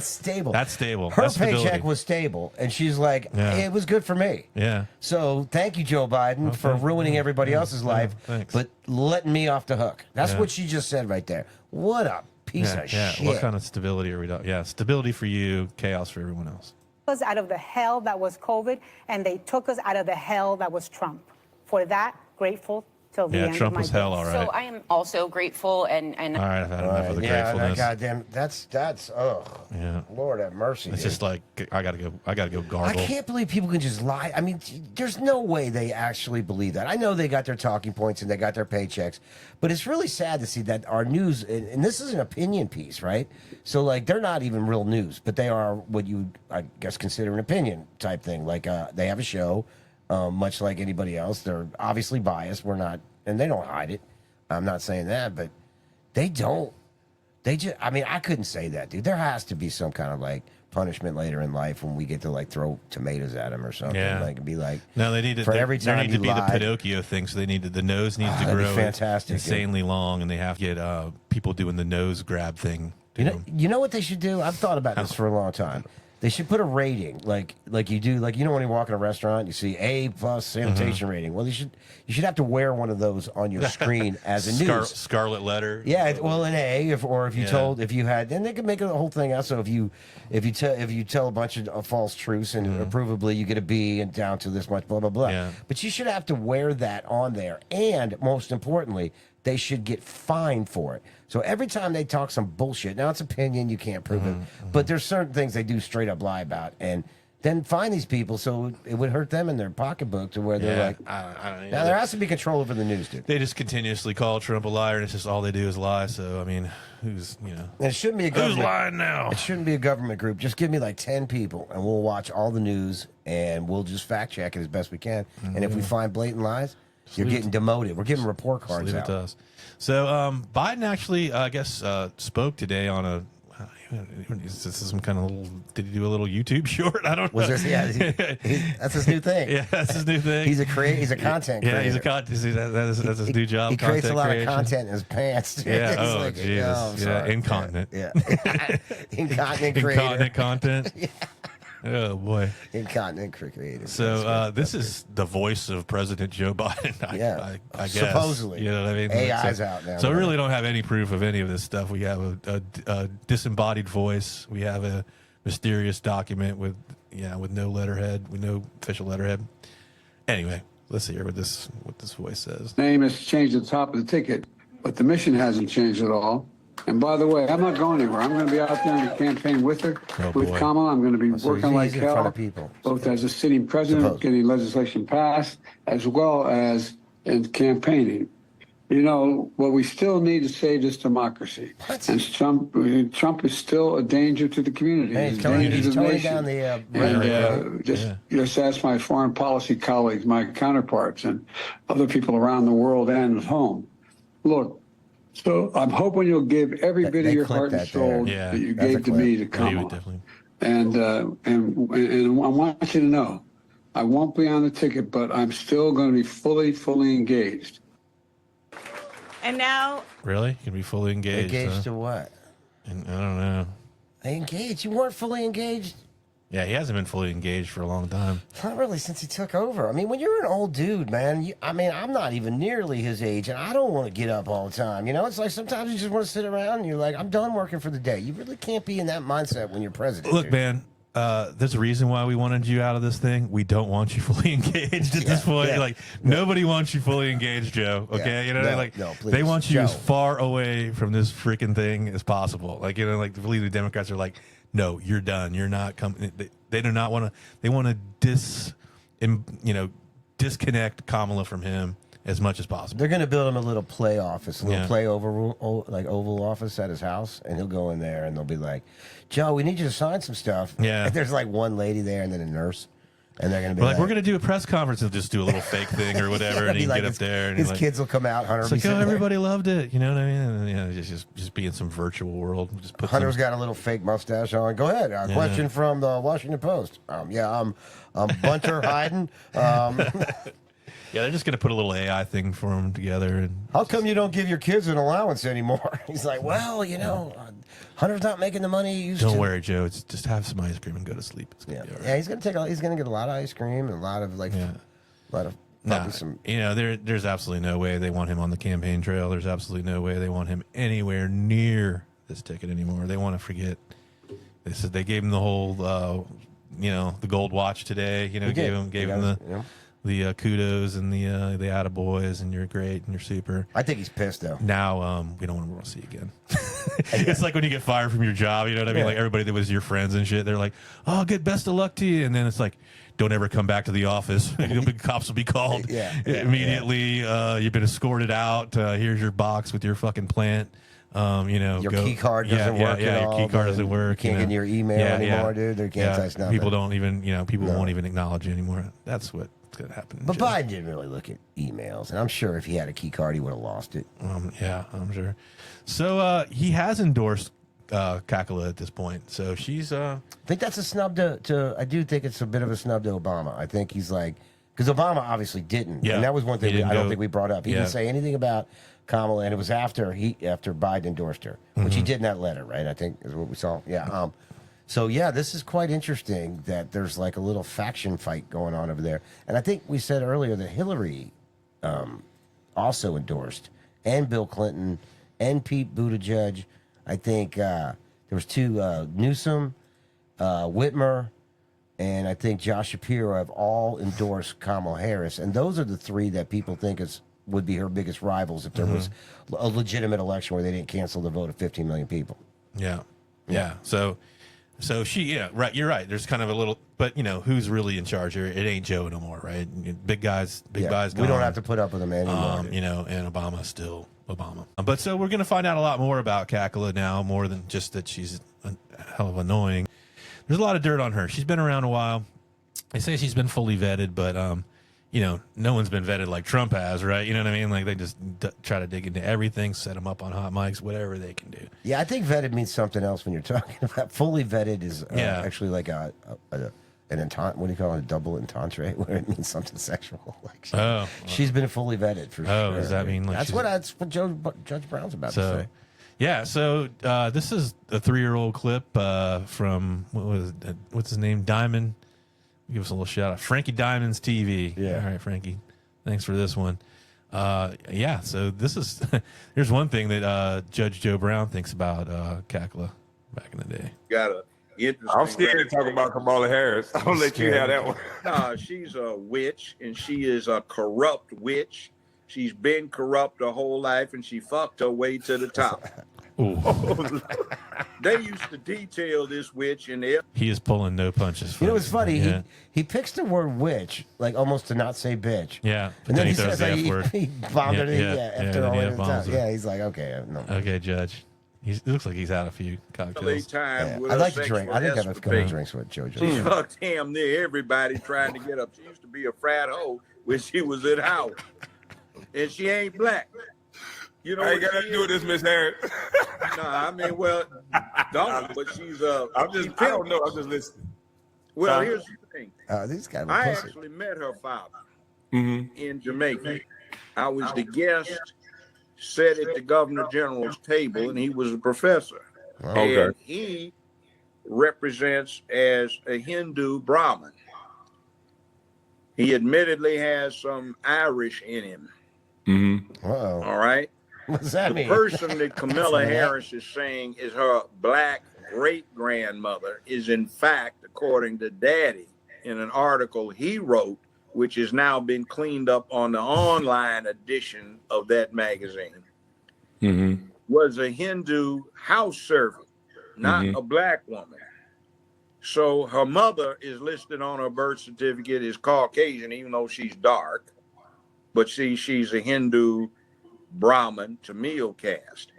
Stable. That's stable. Her That's paycheck stability. was stable, and she's like, it was good for me. Yeah. So thank you, Joe Biden, for ruining everybody else's life, thanks. but letting me off the hook. That's what she just said right there. What a piece of shit. What kind of stability are we talking? Yeah, stability for you, chaos for everyone else. Us out of the hell that was COVID, and they took us out of the hell that was Trump. For that, grateful till the end Trump of my was hell, days. all right. So I am also grateful and All right, I've had enough of the Yeah, gratefulness. goddamn, that's Yeah. Lord have mercy. It's dude. just like I gotta go I gargle. can't believe people can just lie. I mean, there's no way they actually believe that. I know they got their talking points and they got their paychecks, but it's really sad to see that our news, and this is an opinion piece, right? So, like, they're not even real news, but they are what you, I guess, consider an opinion type thing. Like, they have a show, much like anybody else. They're obviously biased. We're not, and they don't hide it. I'm not saying that, but they don't. They just, I mean, I couldn't say that, dude. There has to be some kind of, like, punishment later in life when we get to, like, throw tomatoes at them or something. Yeah. Like, be like, No, they need to. for every there time need to you be lied- the Pinocchio thing. So they need the nose needs to that'd be grow fantastic, dude. insanely long, and they have to get people doing the nose grab thing. You know what they should do? I've thought about this for a long time. They should put a rating, like you do, like, you know, when you walk in a restaurant, you see A+ sanitation rating. Well, you should have to wear one of those on your screen as a news. Scarlet letter. Yeah, well, an A, if you told, if you had, and they could make a whole thing out. So if you tell a bunch of false truths and provably you get a B and down to this much, blah blah blah. Yeah. But you should have to wear that on there, and most importantly, they should get fined for it. So every time they talk some bullshit, now it's opinion, you can't prove it, but there's certain things they do straight up lie about, and then find these people so it would hurt them in their pocketbook to where they're like, I don't know. now there has to be control over the news, dude. They just continuously call Trump a liar, and it's just all they do is lie. So I mean, who's And it shouldn't be a who's government. lying now? It shouldn't be a government group. Just give me like 10 people, and we'll watch all the news, and we'll just fact check it as best we can. And if we find blatant lies, you're getting demoted. We're giving report cards Leave it out. to us. So Biden actually, I guess, spoke today on a. Is this some kind of little? Did he do a little YouTube short? I don't know. Was this? Yeah, that's his new thing. Yeah, that's his new thing. He's a content creator. Yeah, he's a content. That's his new job. He creates a lot creation. of content in his pants. Dude. Yeah. He's Oh, like, Jesus. "Oh, I'm Yeah. sorry." Incontinent. Yeah. Incontinent creator. Incontinent content. Oh boy. Incontinent creator. So this is the voice of President Joe Biden. I guess. Supposedly. You know what I mean? AI's so, out now. So we really don't have any proof of any of this stuff. We have a disembodied voice. We have a mysterious document with no letterhead, with no official letterhead. Anyway, let's hear what this voice says. Name has changed at the top of the ticket, but the mission hasn't changed at all. And by the way, I'm not going anywhere. I'm going to be out there in the campaign with her, with boy. Kamala. I'm going to be So working he's like in front hell, of people. both as a sitting president, Suppose. getting legislation passed, as well as in campaigning. You know, what we still need to save this democracy. What? And Trump is still a danger to the community. Hey, He's he's a danger to the toning nation. down the And rhetoric. just ask my foreign policy colleagues, my counterparts, and other people around the world and at home. Look, so I'm hoping you'll give every bit They of your clipped heart and that soul there. Yeah. that you That's a gave to clip. me to Yeah, you Kamala. would definitely. And I want you to know, I won't be on the ticket, but I'm still going to be fully engaged. And now, Really? You can be fully engaged. Engaged huh? to what? And I don't know. Engaged? You weren't fully engaged? Yeah, he hasn't been fully engaged for a long time. Not really since he took over. I mean, when you're an old dude, man, I'm not even nearly his age, and I don't want to get up all the time. You know, it's like sometimes you just want to sit around and you're like, I'm done working for the day. You really can't be in that mindset when you're president. Look, dude. man, there's a reason why we wanted you out of this thing. We don't want you fully engaged at this point. yeah. Like, nobody wants you fully engaged, Joe. Okay? Yeah. You know, No, like, no, please. they want you as Joe. far away from this freaking thing as possible. Like, you know, like, believe the Democrats are like, no, you're done. You're not coming. They do not want to, they want to disconnect Kamala from him as much as possible. They're going to build him a little play office, a little Yeah. play oval office at his house, and he'll go in there and they'll be like, Joe, we need you to sign some stuff. Yeah. And there's like one lady there and then a nurse. And they're going to be We're going to do a press conference and just do a little fake thing or whatever, and he can get up there. And his like, kids will come out. Hunter it's will be like, oh, sitting there. everybody loved it. You know what I mean? And, you know, just be in some virtual world. Just put Hunter's some, got a little fake mustache on. Go ahead. Question from the Washington Post. I'm Bunter Hyden. Yeah, they're just gonna put a little AI thing for him together. And how come you don't give your kids an allowance anymore? He's like, well, Hunter's not making the money he used to. Don't worry, Joe. It's just have some ice cream and go to sleep. It's gonna be all right. Yeah, he's gonna get a lot of ice cream and a lot of some. There's absolutely no way they want him on the campaign trail. There's absolutely no way they want him anywhere near this ticket anymore. They want to forget. They said they gave him the whole, the gold watch today. Gave him the kudos and the attaboys, and you're great and you're super. I think he's pissed though. Now we don't want to see again. It's like when you get fired from your job. You know what I mean? Like everybody that was your friends and shit. They're like, "Oh, good, best of luck to you," and then it's like, don't ever come back to the office. Cops will be called immediately. You've been escorted out. Here's your box with your fucking plant. Your key card doesn't work at all. Your key card doesn't work. You can't get your email anymore, dude. They can't touch nothing. People don't even, people won't even acknowledge you anymore. That's what's going to happen. But Biden didn't really look at emails, and I'm sure if he had a key card, he would have lost it. Yeah, I'm sure. So he has endorsed Kamala at this point. So she's. I think that's a snub to. I do think it's a bit of a snub to Obama. I think he's like, because Obama obviously didn't, and that was one thing I don't think we brought up. He didn't say anything about Kamala, and it was after Biden endorsed her, which he did in that letter, right? I think is what we saw. Yeah. So this is quite interesting that there's like a little faction fight going on over there, and I think we said earlier that Hillary also endorsed, and Bill Clinton, and Pete Buttigieg. I think there was two Newsom, Whitmer, and I think Josh Shapiro have all endorsed Kamala Harris, and those are the three that people think would be her biggest rivals if there was a legitimate election where they didn't cancel the vote of 15 million people. Yeah. So she, right. You're right. There's kind of a little, but who's really in charge here? It ain't Joe no more, right? Big guys. Gone. We don't have to put up with him anymore. And Obama's still Obama. But so we're going to find out a lot more about Kamala now, more than just that she's a hell of annoying. There's a lot of dirt on her. She's been around a while. They say she's been fully vetted, but no one's been vetted like Trump has, right? You know what I mean? Like they just try to dig into everything, set them up on hot mics, whatever they can do. Yeah, I think vetted means something else when you're talking about fully vetted is actually like an entente. What do you call it? A double entendre, where it means something sexual. Like she's been fully vetted for sure. Oh, does that mean like that's what Judge Brown's about to say? Yeah, so this is a 3-year-old clip from what's his name? Diamond. Give us a little shout out. Frankie Diamond's TV. Yeah. All right, Frankie. Thanks for this one. So this is here's one thing that Judge Joe Brown thinks about Kamala back in the day. Got a interesting. I'm scared to talk about Kamala Harris. I'll let you have that one. Nah, she's a witch, and she is a corrupt witch. She's been corrupt her whole life, and she fucked her way to the top. They used to detail this witch in there. He is pulling no punches. It's funny. Yeah. He picks the word witch, like almost to not say bitch. Yeah. And then he says says the F word. He bombed it after all the time. Her. Yeah, he's like, okay. No. Okay, Judge. He looks like he's had a few cocktails. I'd like to drink. I think I have a couple of drinks with JoJo. She fucked damn near everybody trying to get up. She used to be a frat hoe when she was at Howard. And she ain't black. You know, I ain't got to do with this, Miss Harris. Don't. But she's I don't know. I'm just listening. Well, here's the thing. This guy. I actually met her father in Jamaica. I was the guest, sat at the Governor General's table, and he was a professor. Okay. And he represents as a Hindu Brahmin. He admittedly has some Irish in him. Uh-oh. All right. What's that mean? The person that Kamala Harris is saying is her black great-grandmother is, in fact, according to Daddy, in an article he wrote, which has now been cleaned up on the online edition of that magazine, was a Hindu house servant, not a black woman. So her mother is listed on her birth certificate as Caucasian, even though she's dark. But she's a Hindu Brahmin Tamil caste.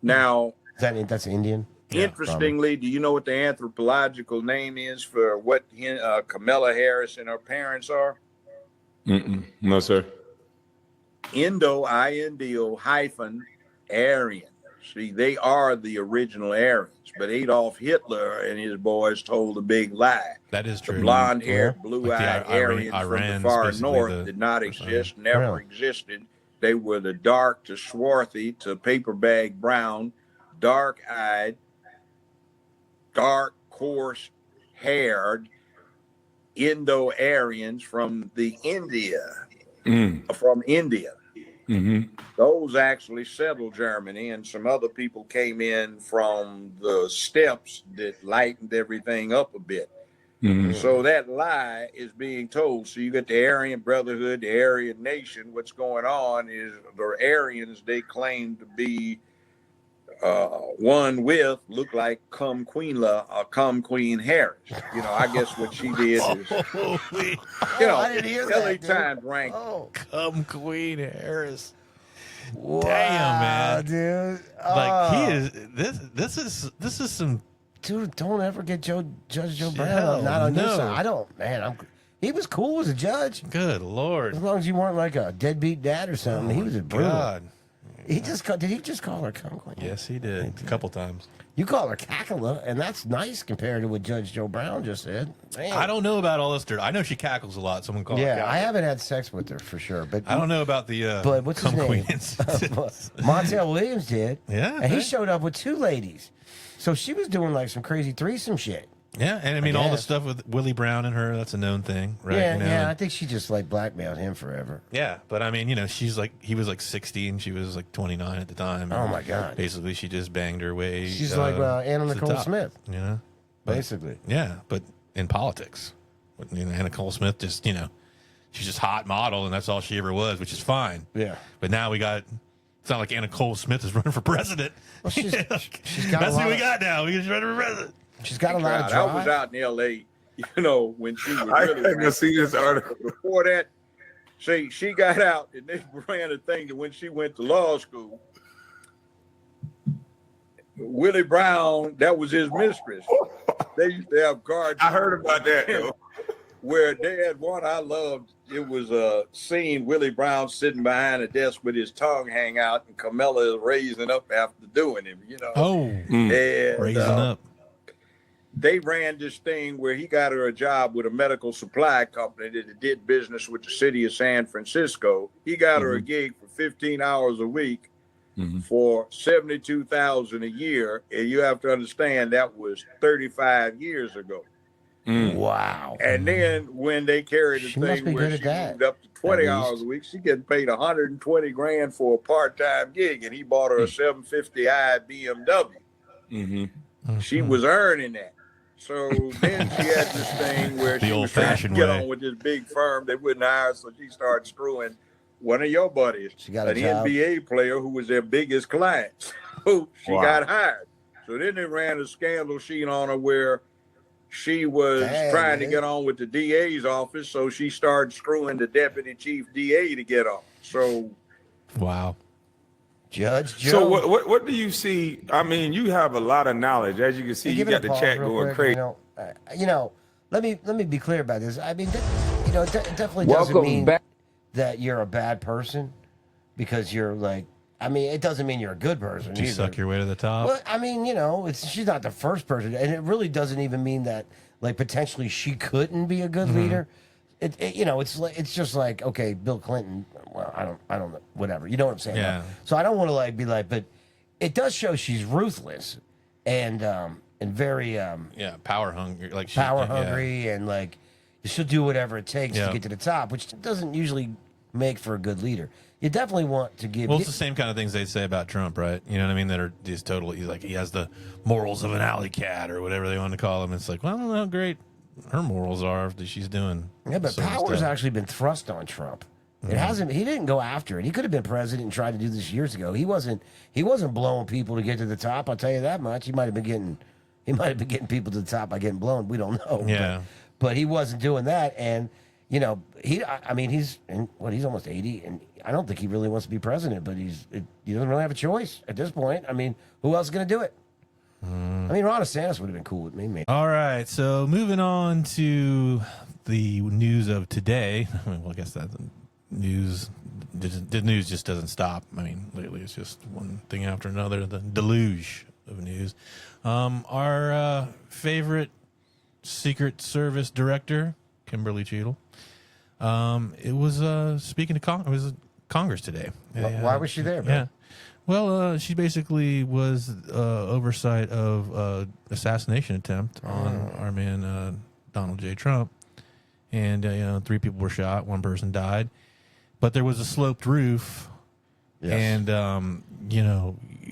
Now, that's Indian. Interestingly, do you know what the anthropological name is for what Kamala Harris and her parents are? No, sir. Indo-Aryan. See, they are the original Aryans, but Adolf Hitler and his boys told a big lie. That is true. The blonde-haired, Like blue-eyed the Aryans from the Iran's far basically north did not exist, never Really? existed. They were the dark to swarthy to paper bag brown, dark-eyed, dark, coarse-haired Indo-Aryans from India. Mm-hmm. Those actually settled Germany, and some other people came in from the steppes that lightened everything up a bit. Mm-hmm. So that lie is being told. So you got the Aryan Brotherhood, the Aryan Nation. What's going on is the Aryans, they claim to be one with, look like Come Queen Harris. You know, I guess what she did is, Holy, you know, I didn't hear LA that, dude. Times ranked. Come Queen Harris. Wow, Damn, man. dude. Like he is. This is some. Dude, don't ever get Judge Joe Brown Hell, not on your no. side. I don't, man. He was cool as a judge. Good Lord. As long as you weren't like a deadbeat dad or something. He was a brutal. God. Did he just call her Come Queen? Yes, he did. A couple times. You call her Cackala, and that's nice compared to what Judge Joe Brown just said. Man. I don't know about all this dirt. I know she cackles a lot. Someone called her. Yeah, cackle. I haven't had sex with her for sure, but I don't know about the But what's his Come name? Queen incident. Montel Williams did. Yeah, and he okay. showed up with 2 ladies, so she was doing like some crazy threesome shit. Yeah, and I mean all the guess. stuff with Willie Brown and her, that's a known thing, right? Yeah, You know, yeah. I and- think she just like blackmailed him forever. yeah, but I mean, you know, she's like, he was like 60 and she was like 29 at the time. Oh and my God. Basically, she just banged her way. She's like Anna to the Nicole top, Smith, you know? But- basically. Yeah, but in politics, you know, Anna Nicole Smith just, you know, she's just hot model and that's all she ever was, which is fine. Yeah. But now we got. It's not like Anna Nicole Smith is running for president. Well, she's got That's a lot who we of- got now. We're just running for president. She's got a lot of I was drive. out in L.A., you know, when she was I really didn't see this article. before that. See, she got out and they ran a thing that when she went to law school, Willie Brown, that was his mistress. They used to have cards. I heard about that, though. Where they had one I loved. It was a scene Willie Brown sitting behind a desk with his tongue hang out, and Camilla is raising up after doing him. You know. Oh, And, raising up. They ran this thing where he got her a job with a medical supply company that did business with the city of San Francisco. He got her a gig for 15 hours a week for $72,000 a year, and you have to understand that was 35 years ago. Wow. And then when they carried the She must thing be where good she at that, moved up to 20 at hours least. a week, she getting paid 120 grand for a part-time gig, and he bought her a 750i BMW. She was earning that. So then she had this thing where The she was trying to old-fashioned get way. on with this big firm they wouldn't hire, so she started screwing one of your buddies, She got a an job. NBA player who was their biggest client. So she Wow. got hired. So then they ran a scandal sheet on her where she was Dang, trying to dude. get on with the DA's office, so she started screwing the deputy chief DA to get on. So Wow. Judge Joe. So what do you see? I mean, you have a lot of knowledge. As you can see, you Give it got a the pause chat real going quick, crazy. You know, let me be clear about this. I mean, it definitely doesn't Welcome mean back. that you're a bad person because you're like. I mean, it doesn't mean you're a good person. Did you either. suck your way to the top? Well, I mean, you know, she's not the first person, and it really doesn't even mean that like potentially she couldn't be a good leader. You know, it's just like, okay, Bill Clinton. Well, I don't know, whatever. You know what I'm saying? Yeah. So I don't want to like be like, but it does show she's ruthless and very Yeah, power hungry. Like she, power yeah. hungry and like she'll do whatever it takes Yeah. to get to the top, which doesn't usually make for a good leader. You definitely want to give. Well, it's the same kind of things they say about Trump, right? You know what I mean? That are just totally, he's like, he has the morals of an alley cat or whatever they want to call him. It's like, well, I don't know how great her morals are that she's doing. Yeah, but some power's stuff. actually been thrust on Trump. It hasn't. He didn't go after it. He could have been president and tried to do this years ago. He wasn't. He wasn't blowing people to get to the top. I'll tell you that much. He might have been getting. He might have been getting people to the top by getting blown. We don't know. Yeah. But he wasn't doing that. And you know, I mean, he's he's almost 80, and I don't think he really wants to be president. But he doesn't really have a choice at this point. I mean, who else is going to do it? I mean, Ron DeSantis would have been cool with me, maybe. All right, so moving on to the news of today. Well, I guess that's news the news just doesn't stop. I mean, lately it's just one thing after another. The deluge of news. Our favorite Secret Service director, Kimberly Cheadle. It was speaking to Congress today. Why was she there, Bill? Yeah. Well, she basically was oversight of assassination attempt on our man Donald J. Trump, and 3 people were shot, 1 person died, but there was a sloped roof, and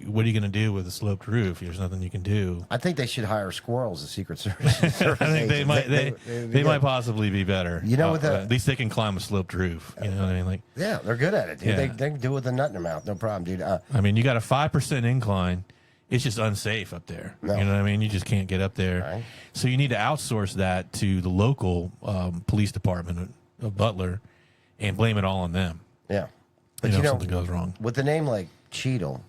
what are you going to do with a sloped roof? There's nothing you can do. I think they should hire squirrels as Secret Service. I think they might. They might possibly be better. You know, at least they can climb a sloped roof. You know what I mean? Like, yeah, they're good at it, dude. Yeah. They can do it with a nut in their mouth, no problem, dude. I mean, you got a 5% incline. It's just unsafe up there. No. You know what I mean? You just can't get up there. Right. So you need to outsource that to the local police department of Butler and blame it all on them. Yeah, but if something goes wrong with a name like Cheadle.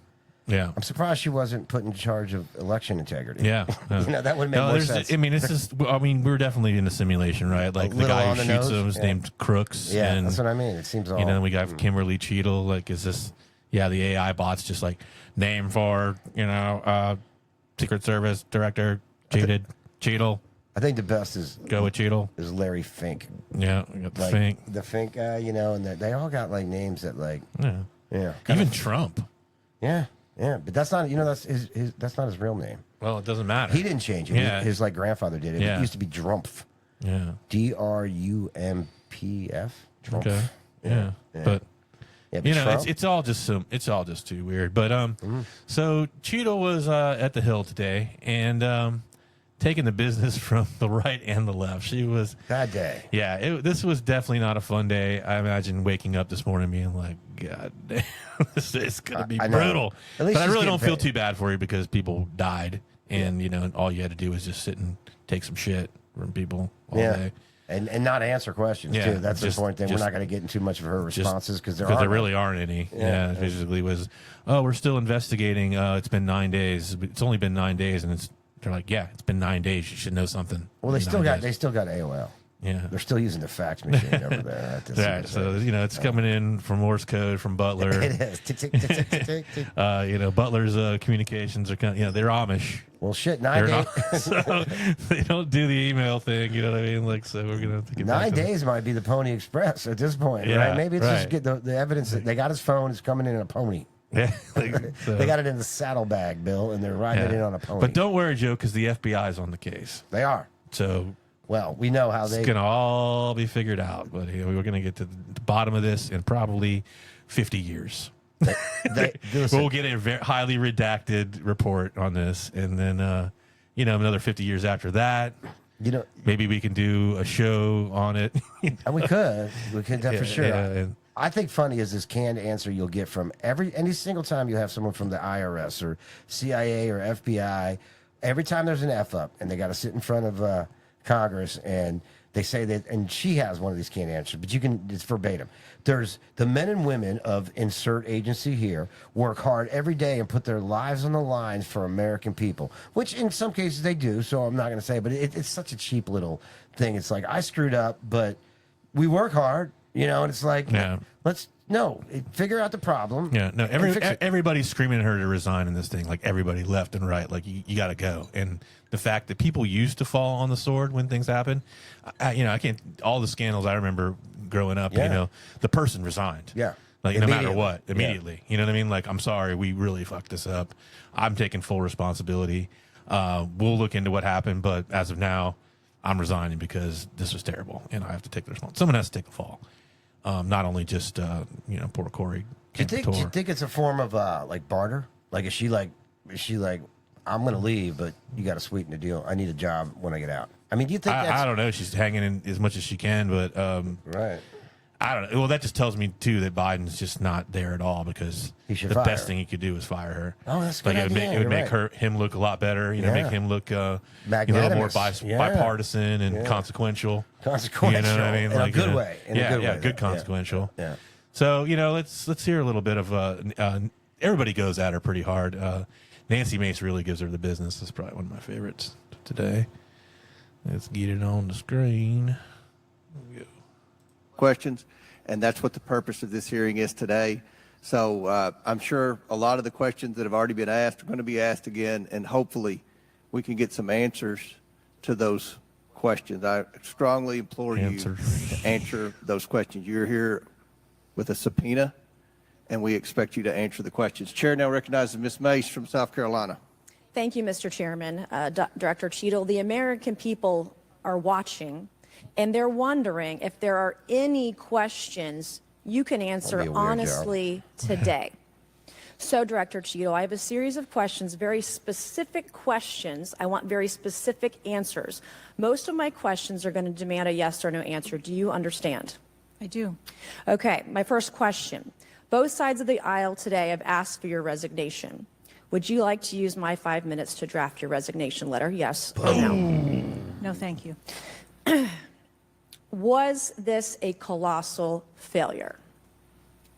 Yeah, I'm surprised she wasn't put in charge of election integrity. Yeah, that would make more sense. I mean, this is. I mean, we're definitely in a simulation, right? Like the guy who shoots them is named Crooks. Yeah, and, that's what I mean. It seems all. We got Kimberly Cheadle. Like, is this? Yeah, the AI bot's just like name for Secret Service director Cheadle. I think the best is go with Cheadle. Is Larry Fink. Yeah, we got the like, Fink. The Fink guy, and they all got like names that like. Yeah. Even Trump. Yeah. Yeah, but that's not that's not his real name. Well, it doesn't matter. He didn't change it. Yeah. His like grandfather did it. Yeah. It used to be Drumpf. Yeah. Drumpf. Drumpf. Okay. Yeah. But Trump? it's all just too weird. But so Cheadle was at the Hill today and taking the business from the right and the left. She was bad day. Yeah, this was definitely not a fun day. I imagine waking up this morning being like, God damn, this is gonna be brutal. But I really don't feel too bad for you because people died, and and all you had to do was just sit and take some shit from people all day. And not answer questions too. That's the important thing. We're not going to get into too much of her responses because there really aren't any. Yeah, it basically was. Oh, we're still investigating. It's been 9 days. It's only been 9 days, and they're like, yeah, it's been 9 days. You should know something. Well, they still got AOL. Yeah, they're still using the fax machine over there. Right. So it's coming in from Morse code from Butler. It is. Tick, tick, tick, tick, tick, tick. Butler's communications are kind of, they're Amish. Well, shit, 9 days. So they don't do the email thing. You know what I mean? Like, so we're gonna have to get 9 days might be the Pony Express at this point, right? Maybe it's just get the evidence that they got his phone. It's coming in a pony. Yeah, they got it in the saddlebag, Bill, and they're riding it in on a pony. But don't worry, Joe, because the FBI is on the case. They are. So. Well, we know how it's going to all be figured out, but we're going to get to the bottom of this in probably 50 years. We'll get a very highly redacted report on this, and then another 50 years after that. Maybe we can do a show on it. And we could for sure. Yeah, I think funny is this canned answer you'll get from any single time you have someone from the IRS or CIA or FBI. Every time there's an F up, and they got to sit in front of Congress, and they say that, and she has one of these canned answers, but it's verbatim. There's the men and women of insert agency here work hard every day and put their lives on the lines for American people, which in some cases they do. So I'm not going to say, but it's such a cheap little thing. It's like, I screwed up, but we work hard, and it's like, figure out the problem. Yeah, no, everybody's screaming at her to resign in this thing, like everybody left and right, like you got to go. And the fact that people used to fall on the sword when things happen, I can't. All the scandals I remember growing up, the person resigned. Yeah, like no matter what, immediately. You know what I mean? Like, I'm sorry, we really fucked this up. I'm taking full responsibility. We'll look into what happened, but as of now, I'm resigning because this was terrible, and I have to take the responsibility. Someone has to take the fall. Not only just poor Corey. Do you think it's a form of like barter? Like is she like I'm gonna leave, but you got to sweeten the deal. I need a job when I get out. I mean, do you think I don't know. She's hanging in as much as she can, but right. I don't know. Well, that just tells me too that Biden's just not there at all because the best thing he could do is fire her. Oh, that's good. It would make him look a lot better. Make him look a little more bipartisan and consequential. Consequential, you know what I mean? In a good way. Good consequential. Yeah. So let's hear a little bit of everybody goes at her pretty hard. Nancy Mace really gives her the business. That's probably one of my favorites today. Let's get it on the screen. There we go. Questions. and that's what the purpose of this hearing is today. So I'm sure a lot of the questions that have already been asked are going to be asked again, and hopefully we can get some answers to those questions. I strongly implore you to answer those questions. You're here with a subpoena, and we expect you to answer the questions. Chair now recognizes Ms. Mace from South Carolina. Thank you, Mr. Chairman. Director Cheadle, the American people are watching, and they're wondering if there are any questions you can answer honestly today. So, Director Cheadle, I have a series of questions, very specific questions. I want very specific answers. Most of my questions are going to demand a yes or no answer. Do you understand? I do. Okay, my first question. Both sides of the aisle today have asked for your resignation. Would you like to use my 5 minutes to draft your resignation letter? Yes or no? No, thank you. Was this a colossal failure?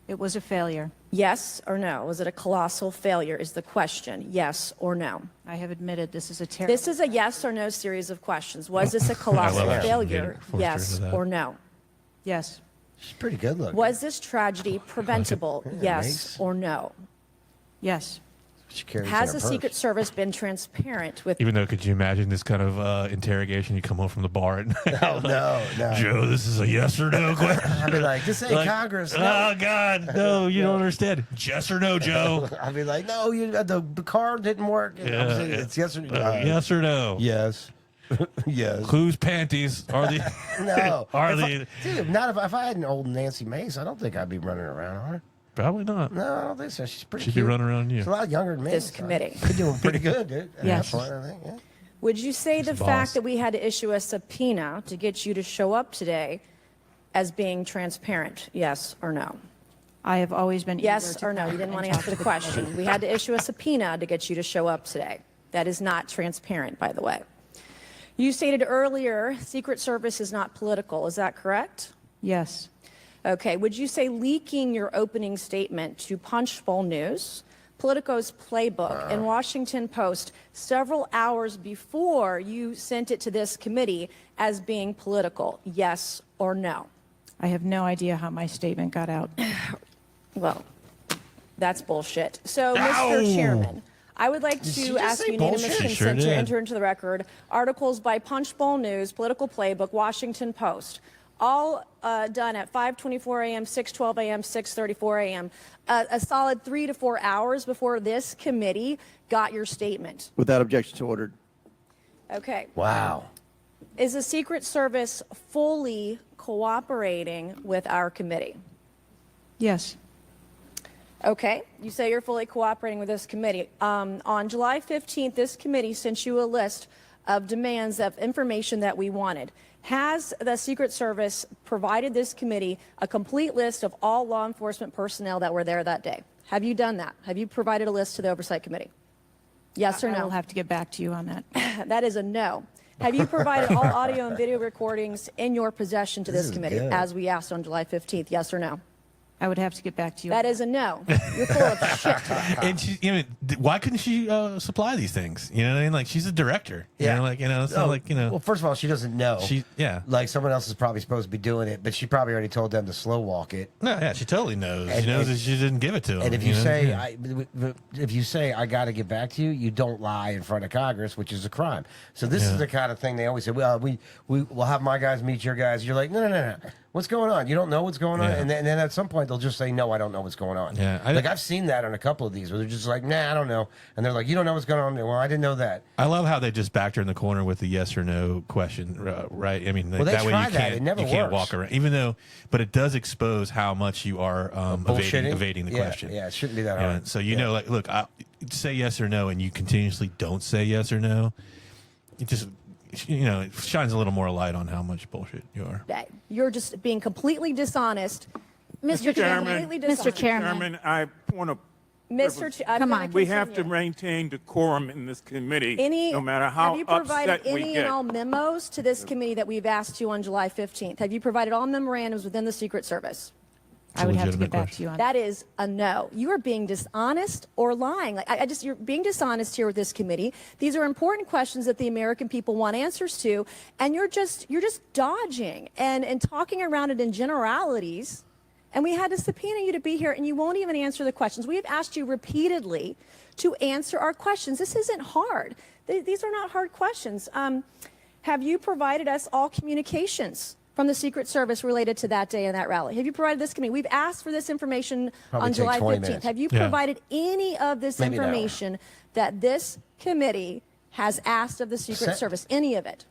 It was a failure. Yes or no? Was it a colossal failure is the question. Yes or no? I have admitted this is a terrible. This is a yes or no series of questions. Was this a colossal failure? Yes or no? Yes. She's pretty good looking. Was this tragedy preventable? Yes or no? Yes. Has the Secret Service been transparent with... Even though, could you imagine this kind of interrogation? You come home from the bar at night. No. Joe, this is a yes or no question. I'd be like, this ain't Congress. No. Oh, God. No, you don't understand. Yes or no, Joe? I'd be like, no, the car didn't work. It's yes or no. Yes or no? Yes. Yes. Whose panties are the... No. Dude, not if I had an old Nancy Mace, I don't think I'd be running around on her. Probably not. No, I don't think so. She's pretty She'd cute. be running around you. She's a lot younger than me. This committee. She's doing pretty good, dude. Yes. That's one, I think, yeah. Would you say the boss. fact that we had to issue a subpoena to get you to show up today as being transparent? Yes or no? I have always been Yes eager to or no? come You didn't and want to talk answer the to question. We had to issue a subpoena to get you to show up today. That is not transparent, by the way. You stated earlier, Secret Service is not political. Is that correct? Yes. Okay. Would you say leaking your opening statement to Punchbowl News, Politico's Playbook, and Washington Post several hours before you sent it to this committee as being political? Yes or no? I have no idea how my statement got out. Well, that's bullshit. So, Mr. Chairman, I would like to ask unanimous consent to enter into the record articles by Punchbowl News, Political Playbook, Washington Post, all done at 5:24 a.m., 6:12 a.m., 6:34 a.m., a solid 3 to 4 hours before this committee got your statement. Without objection to ordered. Okay. Wow. Is the Secret Service fully cooperating with our committee? Yes. Okay, you say you're fully cooperating with this committee. On July 15th, this committee sent you a list of demands of information that we wanted. Has the Secret Service provided this committee a complete list of all law enforcement personnel that were there that day? Have you done that? Have you provided a list to the Oversight Committee? Yes or no? I will have to get back to you on that. That is a no. Have you provided all audio and video recordings in your possession to this committee, as we asked on July 15th? Yes or no? I would have to get back to you. That is a no. You're full of shit. And she, why couldn't she supply these things? You know what I mean? Like, she's a director. Yeah. It's not like, Well, first of all, she doesn't know. Like, someone else is probably supposed to be doing it, but she probably already told them to slow walk it. No, yeah, she totally knows. She knows that she didn't give it to him. And if you say, I got to get back to you, you don't lie in front of Congress, which is a crime. So this is the kind of thing they always say, well, we'll have my guys meet your guys. You're like, no. What's going on? You don't know what's going on? And then at some point, they'll just say, no, I don't know what's going on. Yeah, I've seen that on a couple of these where they're just like, nah, I don't know. And they're like, you don't know what's going on? Well, I didn't know that. I love how they just backed her in the corner with the yes or no question, right? I mean, well, that way It never can't walk around. Even though, but it does expose how much you are evading the question. Yeah, it shouldn't be that hard. So, like, look, say yes or no, and you continuously don't say yes or no. It just... it shines a little more light on how much bullshit you are. You're just being completely dishonest. Mr. Chairman. Mr. Chairman. I want to... Come on. We have to maintain decorum in this committee, no matter how upset we get. Have you provided any and all memos to this committee that we've asked you on July 15th? Have you provided all memorandums within the Secret Service? I would have to get back to you on that. That is a no. You are being dishonest or lying. You're being dishonest here with this committee. These are important questions that the American people want answers to, and you're just dodging and talking around it in generalities And we had to subpoena you to be here, and you won't even answer the questions. We have asked you repeatedly to answer our questions. This isn't hard. These are not hard questions. Have you provided us all communications from the Secret Service related to that day and that rally? Have you provided this committee? We've asked for this information Probably on July 15th. minutes. Have you provided any of this information that this committee has asked of the Secret Service? Any of it?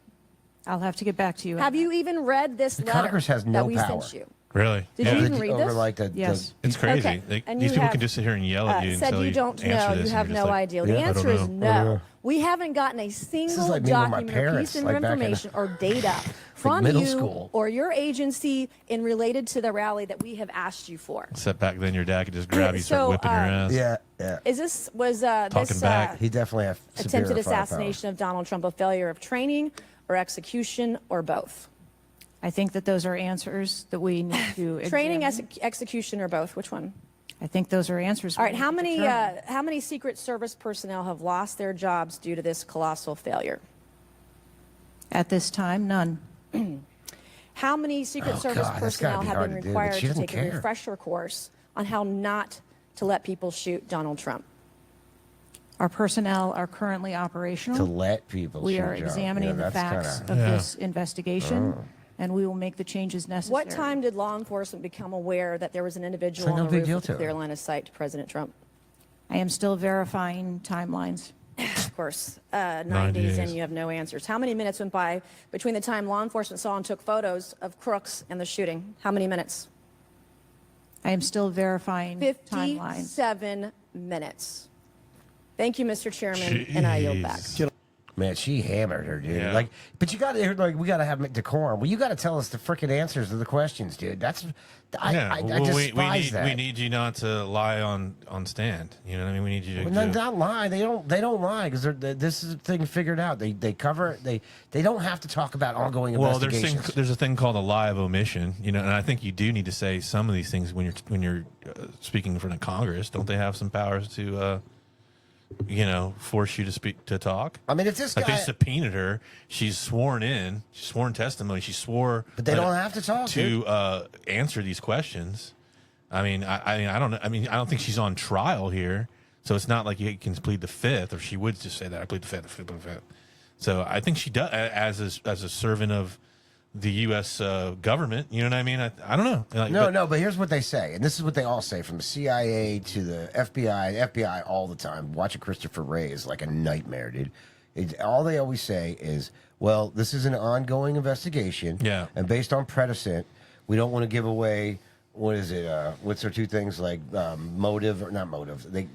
I'll have to get back to you. Have you even read this letter Congress has no that we power. sent you? Really? Did you even read this? Like yes. It's crazy. Okay. And These you people have, can just sit here and yell at you and said tell you don't answer know. this, You have and you're no just like, idea. The I don't answer is know. no. We haven't gotten a single like me with my document or parents, piece of like back in information or data from middle you school. or your agency in related to the rally that we have asked you for. Except back then, your dad could just grab you, So, start whipping your ass. Yeah. Is this this back. He definitely has attempted assassination of Donald Trump a failure of training or execution or both? I think that those are answers that we need to Training, examine. execution, or both? Which one? I think those are answers. All right. we How need to many determine. how many Secret Service personnel have lost their jobs due to this colossal failure? At this time, none. How many Secret Service God, that's personnel gotta be have hard been to do, but required she to doesn't take care. a refresher course on how not to let people shoot Donald Trump? Our personnel are currently operational. To let people We shoot are John. examining Yeah, the that's facts kinda- of this investigation, and we will make the changes necessary. What time did law enforcement become aware that there was an individual It's no on the big roof deal with to a clear her. line of sight to President Trump? I am still verifying timelines. Of course, 9 days in, days. you have no answers. How many minutes went by between the time law enforcement saw and took photos of crooks and the shooting? How many minutes? I am still verifying timelines. 57 minutes. Thank you, Mr. Chairman, and I yield back. Man, she hammered her, dude. Yeah. Like, but you got to we got to have decorum. Well, you got to tell us the freaking answers to the questions, dude. That's I despise that. We need you not to lie on stand. You know what I mean? We need you to. Well, not lie. They don't lie because this is a thing figured out. They cover it. They don't have to talk about ongoing investigations. There's a thing called a lie of omission. You know, and I think you do need to say some of these things when you're speaking in front of Congress. Don't they have some powers to? Force you to talk. I mean, if this guy, they subpoenaed her, she's sworn in, she's sworn testimony, she swore. But they don't have to talk to answer these questions. I mean, I don't know. I mean, I don't think she's on trial here, so it's not like you can plead the fifth, or she would just say that I plead the fifth, the fifth. So I think she does as a servant of the U.S. Government. You know what I mean? I don't know. But here's what they say, and this is what they all say, from the CIA to the FBI all the time. Watching Christopher Wray is like a nightmare, dude. All they always say is, well, this is an ongoing investigation, and based on precedent, we don't want to give away, what is it, what's their two things, like motive or not motive. They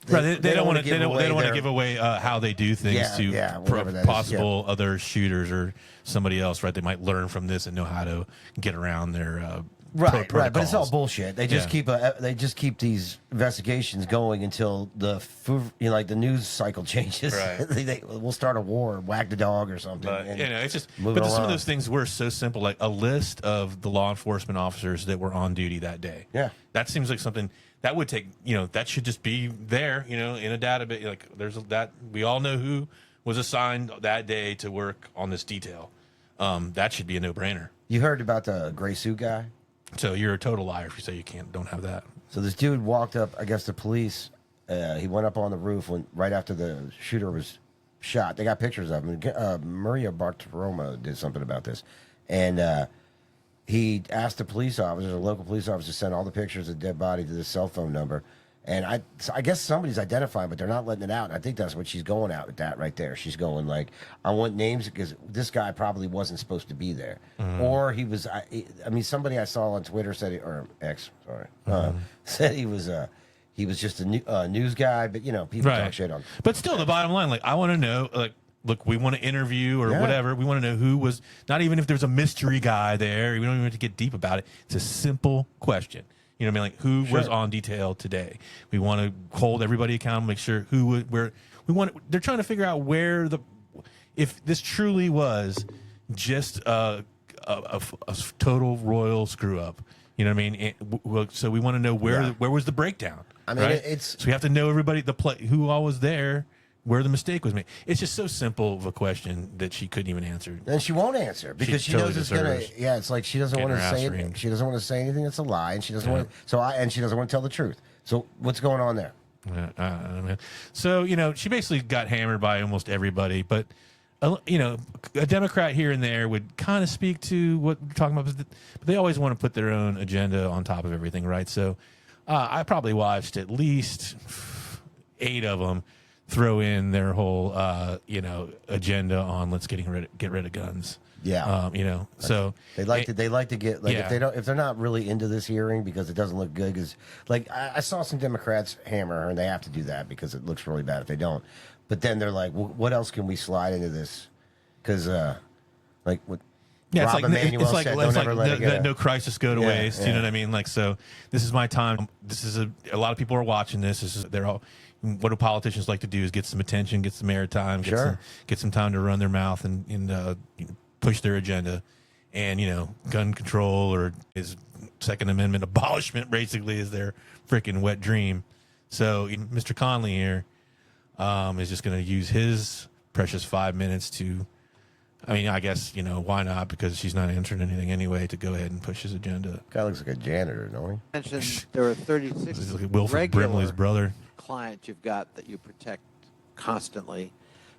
don't want to give away how they do things to possible other shooters or somebody else, right? They might learn from this and know how to get around their right. But it's all bullshit. They just keep these investigations going until the news cycle changes. Right. We'll start a war, whack the dog or something. But it's just. But some of those things were so simple, like a list of the law enforcement officers that were on duty that day. Yeah, that seems like something. That would take, that should just be there, in a database. Like that, we all know who was assigned that day to work on this detail. That should be a no-brainer. You heard about the gray suit guy? So you're a total liar if you say you don't have that. So this dude walked up, I guess the police, he went up on the roof right after the shooter was shot. They got pictures of him. Maria Bartiromo did something about this. And he asked the police officers, a local police officer, to send all the pictures of the dead body to the cell phone number. And I guess somebody's identifying, but they're not letting it out. And I think that's what she's going out with that right there. She's going like, I want names because this guy probably wasn't supposed to be there. Or he was, I mean, somebody I saw on Twitter said, or X, sorry, said he was just a news guy. But, people talk shit on him. But still, the bottom line, like, I want to know, like, look, we want to interview or whatever. We want to know who was, not even if there's a mystery guy there. We don't even have to get deep about it. It's a simple question. You know what I mean? Like, who was on detail today? We want to hold everybody accountable, make sure they're trying to figure out if this truly was just a total royal screw up. You know what I mean? So we want to know where was the breakdown. I mean, right? So we have to know everybody, who all was there, where the mistake was made. It's just so simple of a question that she couldn't even answer. And she won't answer because she totally knows it's gonna. Yeah, it's like she doesn't want to say reamed. She doesn't want to say anything that's a lie, and she doesn't want. And she doesn't want to tell the truth. So what's going on there? So she basically got hammered by almost everybody, but a Democrat here and there would kind of speak to what we're talking about, but they always want to put their own agenda on top of everything, right? So I probably watched at least 8 of them throw in their whole agenda on let's get rid of guns. Yeah, so they like to get if they're not really into this hearing because it doesn't look good. Because I saw some Democrats hammer her, and they have to do that because it looks really bad if they don't. But then they're like, well, what else can we slide into this? Because what. Yeah, Rob Emanuel said, don't ever let it no crisis go to waste. You know what I mean? So this is my time. This is a lot of people are watching this. They're all. What do politicians like to do is get some attention, get some airtime, get some time to run their mouth and push their agenda. And gun control or his Second Amendment abolishment basically is their freaking wet dream. So Mr. Conley here is just going to use his precious 5 minutes to. I mean, I guess, why not? Because she's not answering anything anyway to go ahead and push his agenda. Guy looks like a janitor, don't he? Mentioned there are 36 Wilford Brimley's brother. Clients you've got that you protect constantly.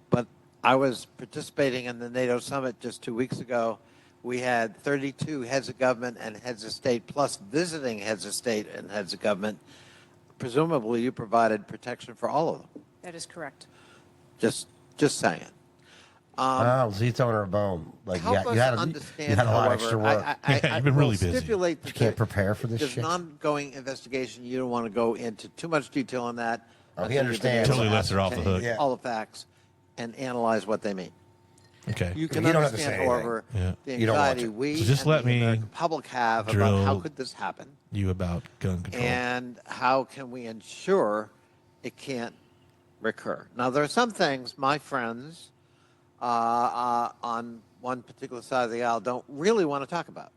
But I was participating in the NATO summit just 2 weeks ago. We had 32 heads of government and heads of state, plus visiting heads of state and heads of government. Presumably, you provided protection for all of them. That is correct. Just saying. So he's throwing her a bone. Like you had a lot of extra work. You've been really busy. Stipulate you can't prepare for this shit. shit. There's an ongoing investigation. You don't want to go into too much detail on that. He understands. Totally lets her off the hook. All the facts and analyze what they mean. Okay. You can understand, however, the anxiety we so just and let the me American public have about how could this happen. You about gun control. And how can we ensure it can't recur? Now, there are some things my friends on one particular side of the aisle don't really want to talk about,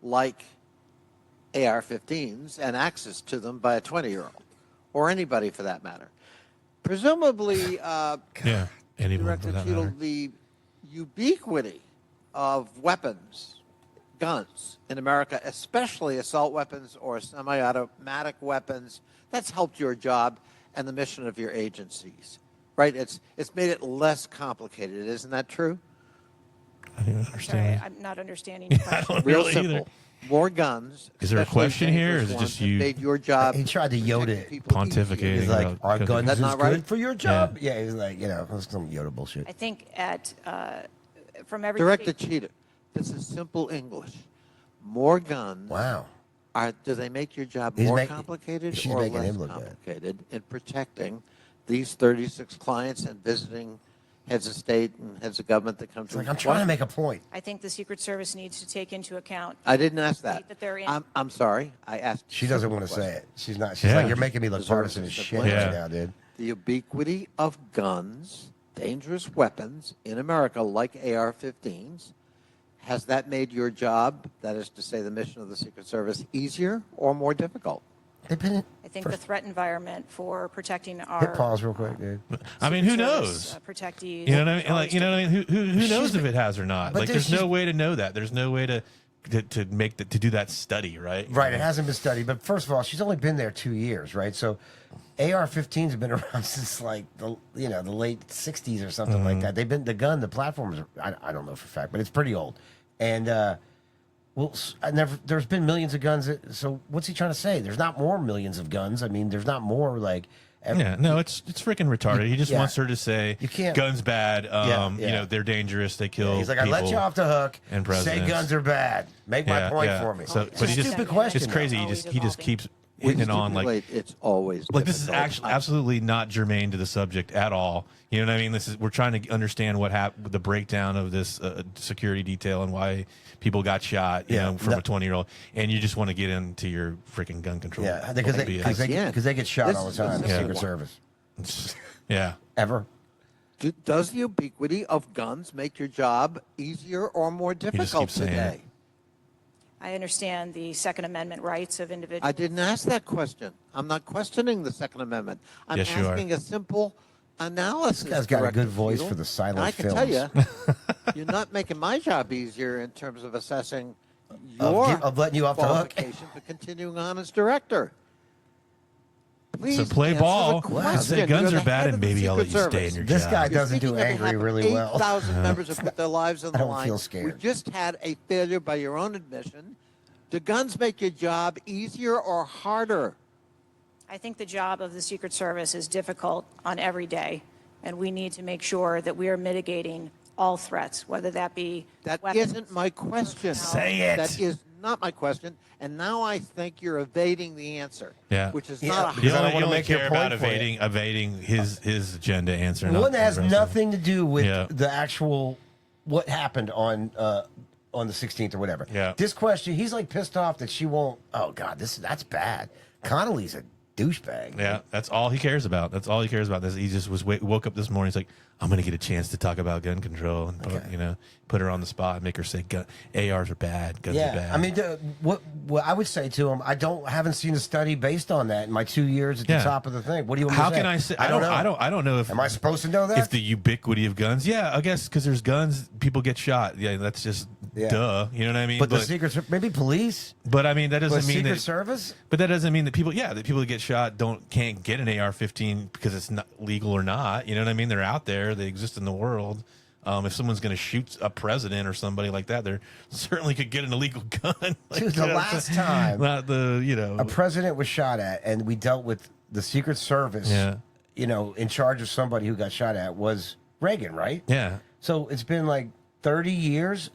like AR-15s and access to them by a 20-year-old, or anybody for that matter. Presumably, Director Cheadle, the ubiquity of weapons, guns in America, especially assault weapons or semi-automatic weapons, that's helped your job and the mission of your agencies. Right? It's made it less complicated. Isn't that true? I don't understand. Sorry, I'm not understanding your question. I don't Real really simple. either. More guns. Is there a question here, or is it just you? Made your job. He tried to Yoda it. Pontificating. He's like, our guns That's is not good right? for your job? Yeah, he's like, that's some Yoda bullshit. I think from every Director state- Cheadle, this is simple English. More guns. Wow. Do they make your job complicated she's or making less him look bad. complicated in protecting these 36 clients and visiting heads of state and heads of government that come to I'm trying to make a point. I think the Secret Service needs to take into account. I didn't ask that. That they're in. I'm sorry. I asked. She doesn't want to say it. She's not. She's like, you're making me look partisan as shit right now, dude. The ubiquity of guns, dangerous weapons in America, like AR-15s, has that made your job, that is to say the mission of the Secret Service, easier or more difficult? I think the threat environment for protecting our Hit pause real quick, dude. I mean, who knows? Protectees. You know what I mean? Like, you know what I mean? Who knows if it has or not? But Like, there's no way to know that. There's no way to do that study, right? Right. It hasn't been studied. But first of all, she's only been there 2 years, right? So AR-15s have been around since like the late 60s or something like that. They've been the platforms. I don't know for a fact, but it's pretty old. And there's been millions of guns. So what's he trying to say? There's not more millions of guns. I mean, there's not more like. It's freaking retarded. He just wants her to say you can't, guns bad. They're dangerous. They kill. He's like, I let you off the hook. And say guns are bad. Make my point for me. So, it's a stupid question. It's crazy. He just keeps hitting it on like it's always like this is actually absolutely not germane to the subject at all. You know what I mean? We're trying to understand what happened, the breakdown of this security detail and why people got shot. From a 20-year-old, and you just want to get into your freaking gun control. Yeah, because they get shot all the time. The Secret Service. Yeah. Ever. Does the ubiquity of guns make your job easier or more difficult today? I understand the Second Amendment rights of individuals. I didn't ask that question. I'm not questioning the Second Amendment. I'm asking a simple analysis. This guy's got a Director good voice Cheadle. for the silent And I can films. tell you, you're not making my job easier in terms of assessing your of letting you off the hook. qualification for continuing on as director. Please So play answer ball. the Wow. question. Say guns You're are the bad, head and of the maybe I'll let Secret you stay in Service. your This job. guy You're doesn't do speaking on angry behalf of really well. 8,000 members have put their lives on the I don't line. feel scared. We just had a failure by your own admission. Do guns make your job easier or harder? I think the job of the Secret Service is difficult on every day, and we need to make sure that we are mitigating all threats, whether that be That weapons. isn't my question. Say it. That is not my question. And now I think you're evading the answer. Yeah. Which is Yeah, not a because I don't You wanna only make your care about point for you. evading his agenda answer. not One that has the rest of it. nothing to do with Yeah. the actual what happened on the 16th or whatever. Yeah. This question, he's like pissed off that she won't. Oh God, that's bad. Connolly's a douchebag. Yeah, that's all he cares about. That's all he cares about. This he just woke up this morning. He's like, I'm going to get a chance to talk about gun control and put her on the spot and make her say ARs are bad, guns are bad. I mean, what I would say to him, haven't seen a study based on that in my 2 years at the top of the thing. What do you want me How to say? can I say? I don't know. I don't know if. Am I supposed to know that? If the ubiquity of guns, yeah, I guess because there's guns, people get shot. Yeah, that's just duh. You know what I mean? But the Secret, maybe police. But I mean, that doesn't mean Secret that. Service. But that doesn't mean that people that get shot can't get an AR-15 because it's not legal or not. You know what I mean? They're out there. They exist in the world. If someone's going to shoot a president or somebody like that, they certainly could get an illegal gun. Dude, the last time a president was shot at, and we dealt with the Secret Service. Yeah. In charge of somebody who got shot at was Reagan, right? Yeah. So it's been like 30 years.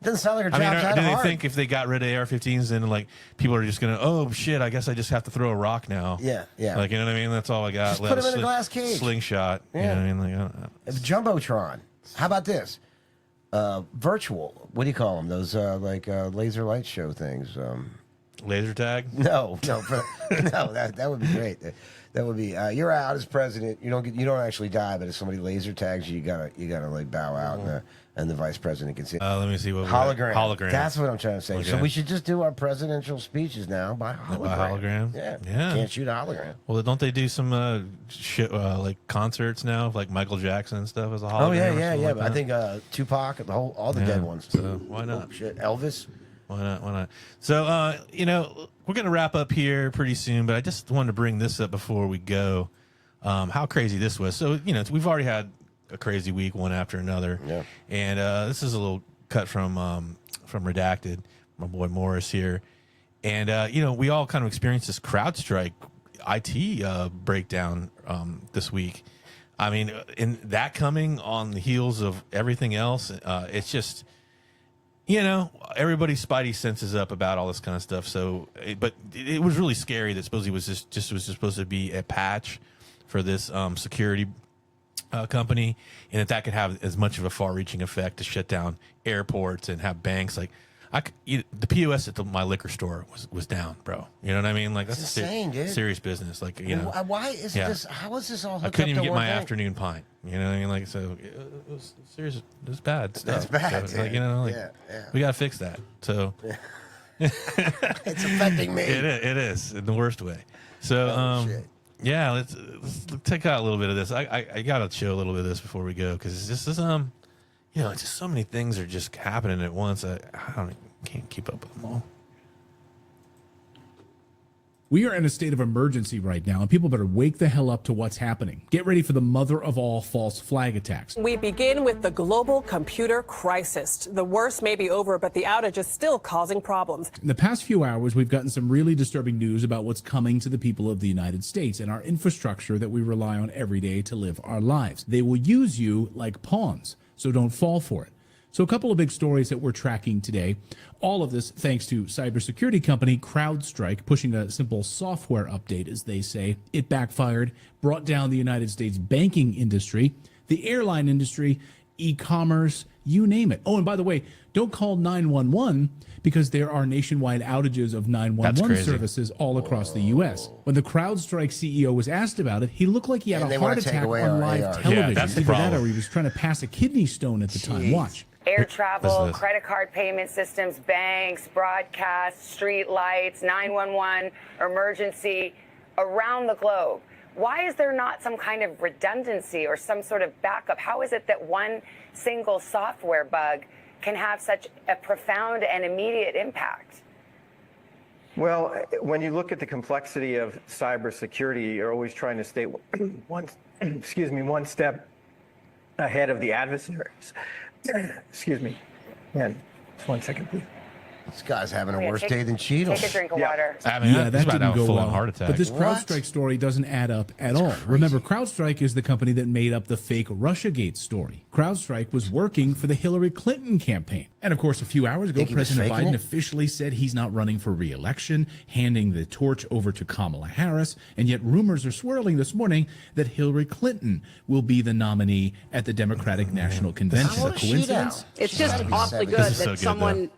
Doesn't sound like her I job's mean, that do they hard. think if they got rid of AR-15s, then like people are just gonna, oh shit, I guess I just have to throw a rock now? Yeah, yeah. Like, you know what I mean? That's all I got. Just put him in a glass cage. Slingshot. Yeah. You know what I mean? Like, It's Jumbotron. How about this? Virtual. What do you call them? Those laser light show things. Laser tag? No, no, that would be great. That would be you're out as president. You don't actually die, but if somebody laser tags you, you gotta like bow out, and the vice president can see. Let me see what hologram. That's what I'm trying to say. Okay. So we should just do our presidential speeches now by hologram. By hologram? Yeah. Yeah. Can't shoot a hologram. Well, don't they do some like concerts now, like Michael Jackson and stuff as a hologram? Oh yeah, or yeah, something yeah. like But I that? think Tupac and all the dead ones. So why not? Oh, shit, Elvis. Why not? Why not? So, we're going to wrap up here pretty soon, but I just wanted to bring this up before we go. How crazy this was. So, we've already had a crazy week, one after another. Yeah. And this is a little cut from Redacted, my boy Morris here. And, we all kind of experienced this CrowdStrike IT breakdown this week. I mean, in that coming on the heels of everything else, it's just... everybody's spidey senses up about all this kind of stuff. So, but it was really scary that supposedly was just supposed to be a patch for this security company, and that could have as much of a far-reaching effect to shut down airports and have banks. Like, the POS at my liquor store was down, bro. You know what I mean? Like that's insane, dude. Serious business. Like why is this? How is this all hooked I couldn't up even to get one my thing? afternoon pint. You know what I mean? Like, so it was serious. It was bad stuff. That's bad, So, like, yeah. we gotta fix that. So it's affecting me. It is in the worst way. So yeah, let's take out a little bit of this. I gotta show a little bit of this before we go because it's just it's just so many things are just happening at once. I can't keep up with them all. We are in a state of emergency right now, and people better wake the hell up to what's happening. Get ready for the mother of all false flag attacks. We begin with the global computer crisis. The worst may be over, but the outage is still causing problems. In the past few hours, we've gotten some really disturbing news about what's coming to the people of the United States and our infrastructure that we rely on every day to live our lives. They will use you like pawns, so don't fall for it. So a couple of big stories that we're tracking today. All of this thanks to cybersecurity company CrowdStrike pushing a simple software update, as they say. It backfired, brought down the United States banking industry, the airline industry, e-commerce, you name it. Oh, and by the way, don't call 911 because there are nationwide outages of 911 services all across the U.S. When the CrowdStrike CEO was asked about it, he looked like he had a heart attack on live television. Yeah, that's the Either that problem. or he was trying to pass a kidney stone at the time. Watch. Air travel, this. credit card payment systems, banks, broadcasts, street lights, 911, emergency, around the globe. Why is there not some kind of redundancy or some sort of backup? How is it that one single software bug can have such a profound and immediate impact? Well, when you look at the complexity of cybersecurity, you're always trying to stay one step ahead of the adversaries. Excuse me. Man, just 1 second, please. This guy's having a worse day than Cheadle. Take a drink of water. I mean, that didn't go well. Heart attack. But this CrowdStrike story doesn't add up at all. Remember, CrowdStrike is the company that made up the fake Russiagate story. CrowdStrike was working for the Hillary Clinton campaign. And of course, a few hours ago, President Biden officially said he's not running for re-election, handing the torch over to Kamala Harris. And yet rumors are swirling this morning that Hillary Clinton will be the nominee at the Democratic National Convention. A coincidence? It's just awfully good that someone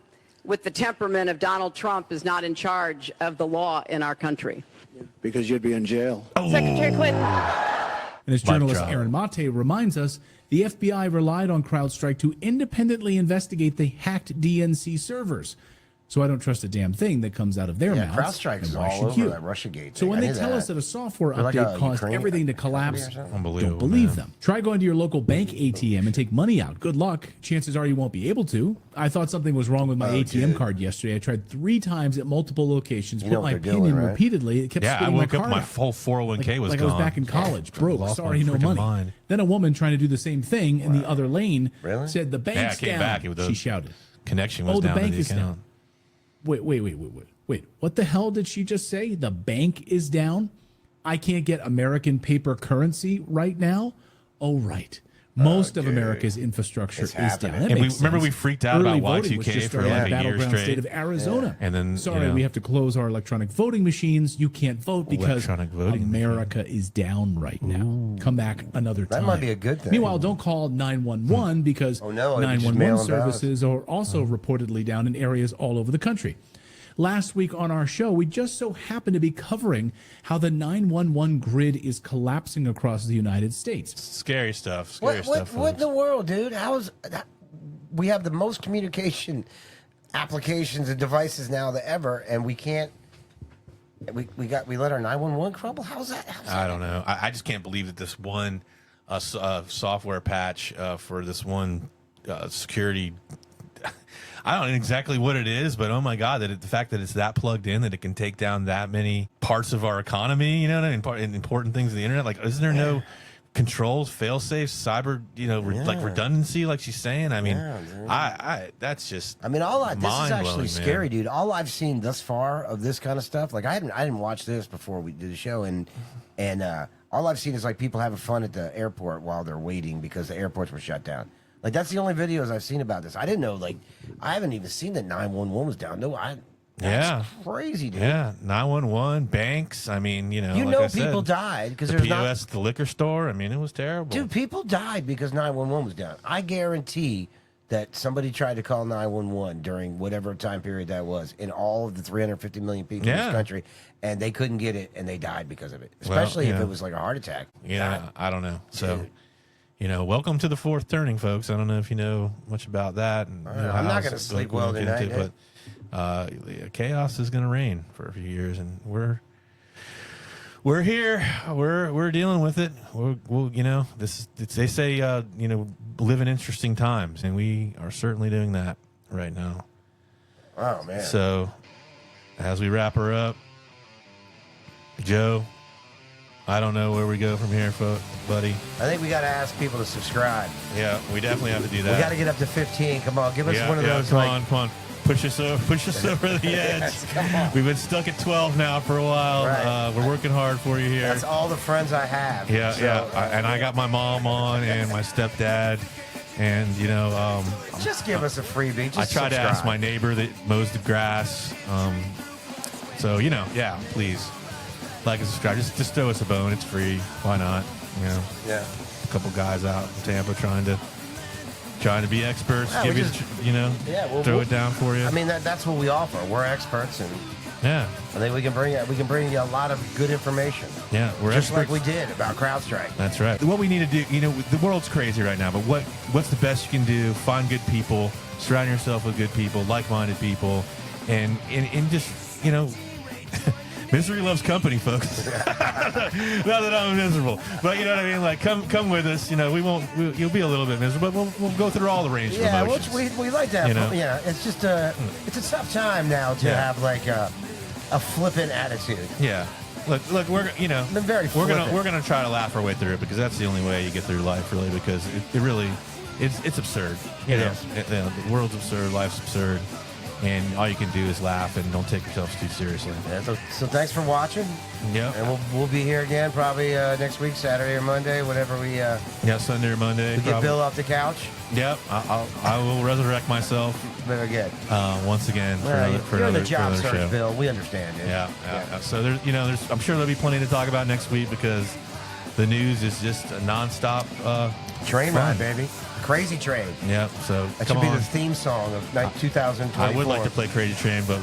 with the temperament of Donald Trump is not in charge of the law in our country. Because you'd be in jail. Secretary Clinton. And as journalist Aaron Mate reminds us, the FBI relied on CrowdStrike to independently investigate the hacked DNC servers. So I don't trust a damn thing that comes out of their mouths. CrowdStrike is all over that Russiagate. So when they tell us that a software update caused everything to collapse, don't believe them. Try going to your local bank ATM and take money out. Good luck. Chances are you won't be able to. I thought something was wrong with my ATM card yesterday. I tried 3 times at multiple locations, put my PIN in repeatedly. It kept spitting my card out. My whole 401k was like gone. I was back in college, broke, sorry, no money. Mind. Then a woman trying to do the same thing in the other lane said, the bank's down. She shouted. Connection was down. The bank is down. Wait. What the hell did she just say? The bank is down? I can't get American paper currency right now? Oh, right. Most of America's infrastructure is down. And we freaked out about Y2K for like a year straight. State of Arizona. And then, sorry, we have to close our electronic voting machines. You can't vote because America is down right now. Come back another time. That might be a good thing. Meanwhile, don't call 911 because 911 services are also reportedly down in areas all over the country. Last week on our show, we just so happened to be covering how the 911 grid is collapsing across the United States. Scary stuff. What in the world, dude? How is that? We have the most communication applications and devices now than ever, and we can't. We let our 911 crumble. How's that? I don't know. I just can't believe that this one software patch for this one security. I don't know exactly what it is, but oh my God, the fact that it's that plugged in that it can take down that many parts of our economy, you know, important things of the internet. Like, isn't there no controls, fail safes, cyber, like redundancy, like she's saying? I mean, that's just. I mean, this is actually scary, dude. All I've seen thus far of this kind of stuff, like I didn't watch this before we did the show, and all I've seen is like people having fun at the airport while they're waiting because the airports were shut down. Like, that's the only videos I've seen about this. I didn't know, like, I haven't even seen that 911 was down. No, that's crazy, dude. Yeah, 911, banks. I mean, people died because there's POS at the liquor store. I mean, it was terrible. Dude, people died because 911 was down. I guarantee that somebody tried to call 911 during whatever time period that was in all of the 350 million people in this country, and they couldn't get it, and they died because of it, especially if it was like a heart attack. Yeah, I don't know. So. Welcome to the fourth turning, folks. I don't know if you know much about that. And, I'm not going to sleep well tonight. But chaos is going to reign for a few years, and we're here. We're dealing with it. They say live in interesting times, and we are certainly doing that right now. Oh man! So as we wrap her up, Joe. I don't know where we go from here, buddy. I think we got to ask people to subscribe. Yeah, we definitely have to do that. We got to get up to 15. Come on, give us one of those. Come on. Push us over the edge. Yes, we've been stuck at 12 now for a while. Right. We're working hard for you here. That's all the friends I have. Yeah, and I got my mom on and my stepdad. And, just give us a freebie. I tried to ask my neighbor that mows the grass. Please. Like and subscribe. Just throw us a bone. It's free. Why not? Yeah. A couple guys out in Tampa trying to be experts. Yeah, throw it down for you. I mean, that's what we offer. We're experts, and I think we can bring you a lot of good information. Yeah, we're just experts. like we did about CrowdStrike. That's right. What we need to do, the world's crazy right now, but what's the best you can do? Find good people, surround yourself with good people, like-minded people, and just Misery loves company, folks. Not that I'm miserable, but you know what I mean. Like, come with us. You know, you'll be a little bit miserable, but we'll go through all the range of emotions. We like to have. You know? Yeah, it's just it's a tough time now to have like a flippant attitude. Yeah. Look, we're we're gonna try to laugh our way through it because that's the only way you get through life, really. Because it really, it's absurd. You know, the world's absurd, life's absurd, and all you can do is laugh and don't take yourself too seriously. Yeah, so thanks for watching. Yeah, and we'll be here again probably next week, Saturday or Monday, whenever we. Sunday or Monday. We get Bill off the couch. Yep, I will resurrect myself. Very good. Once again for you're another, the job for another search, show. Bill. We understand it. Yeah. So there's I'm sure there'll be plenty to talk about next week because the news is just a nonstop train ride, baby. Crazy Train. Yep. So that should be the theme song of 2024. I would like to play Crazy Train, but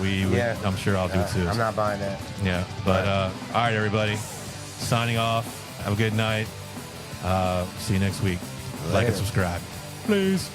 I'm sure I'll do it too. I'm not buying that. Yeah. But all right, everybody. Signing off. Have a good night. See you next week. Like and subscribe. Please.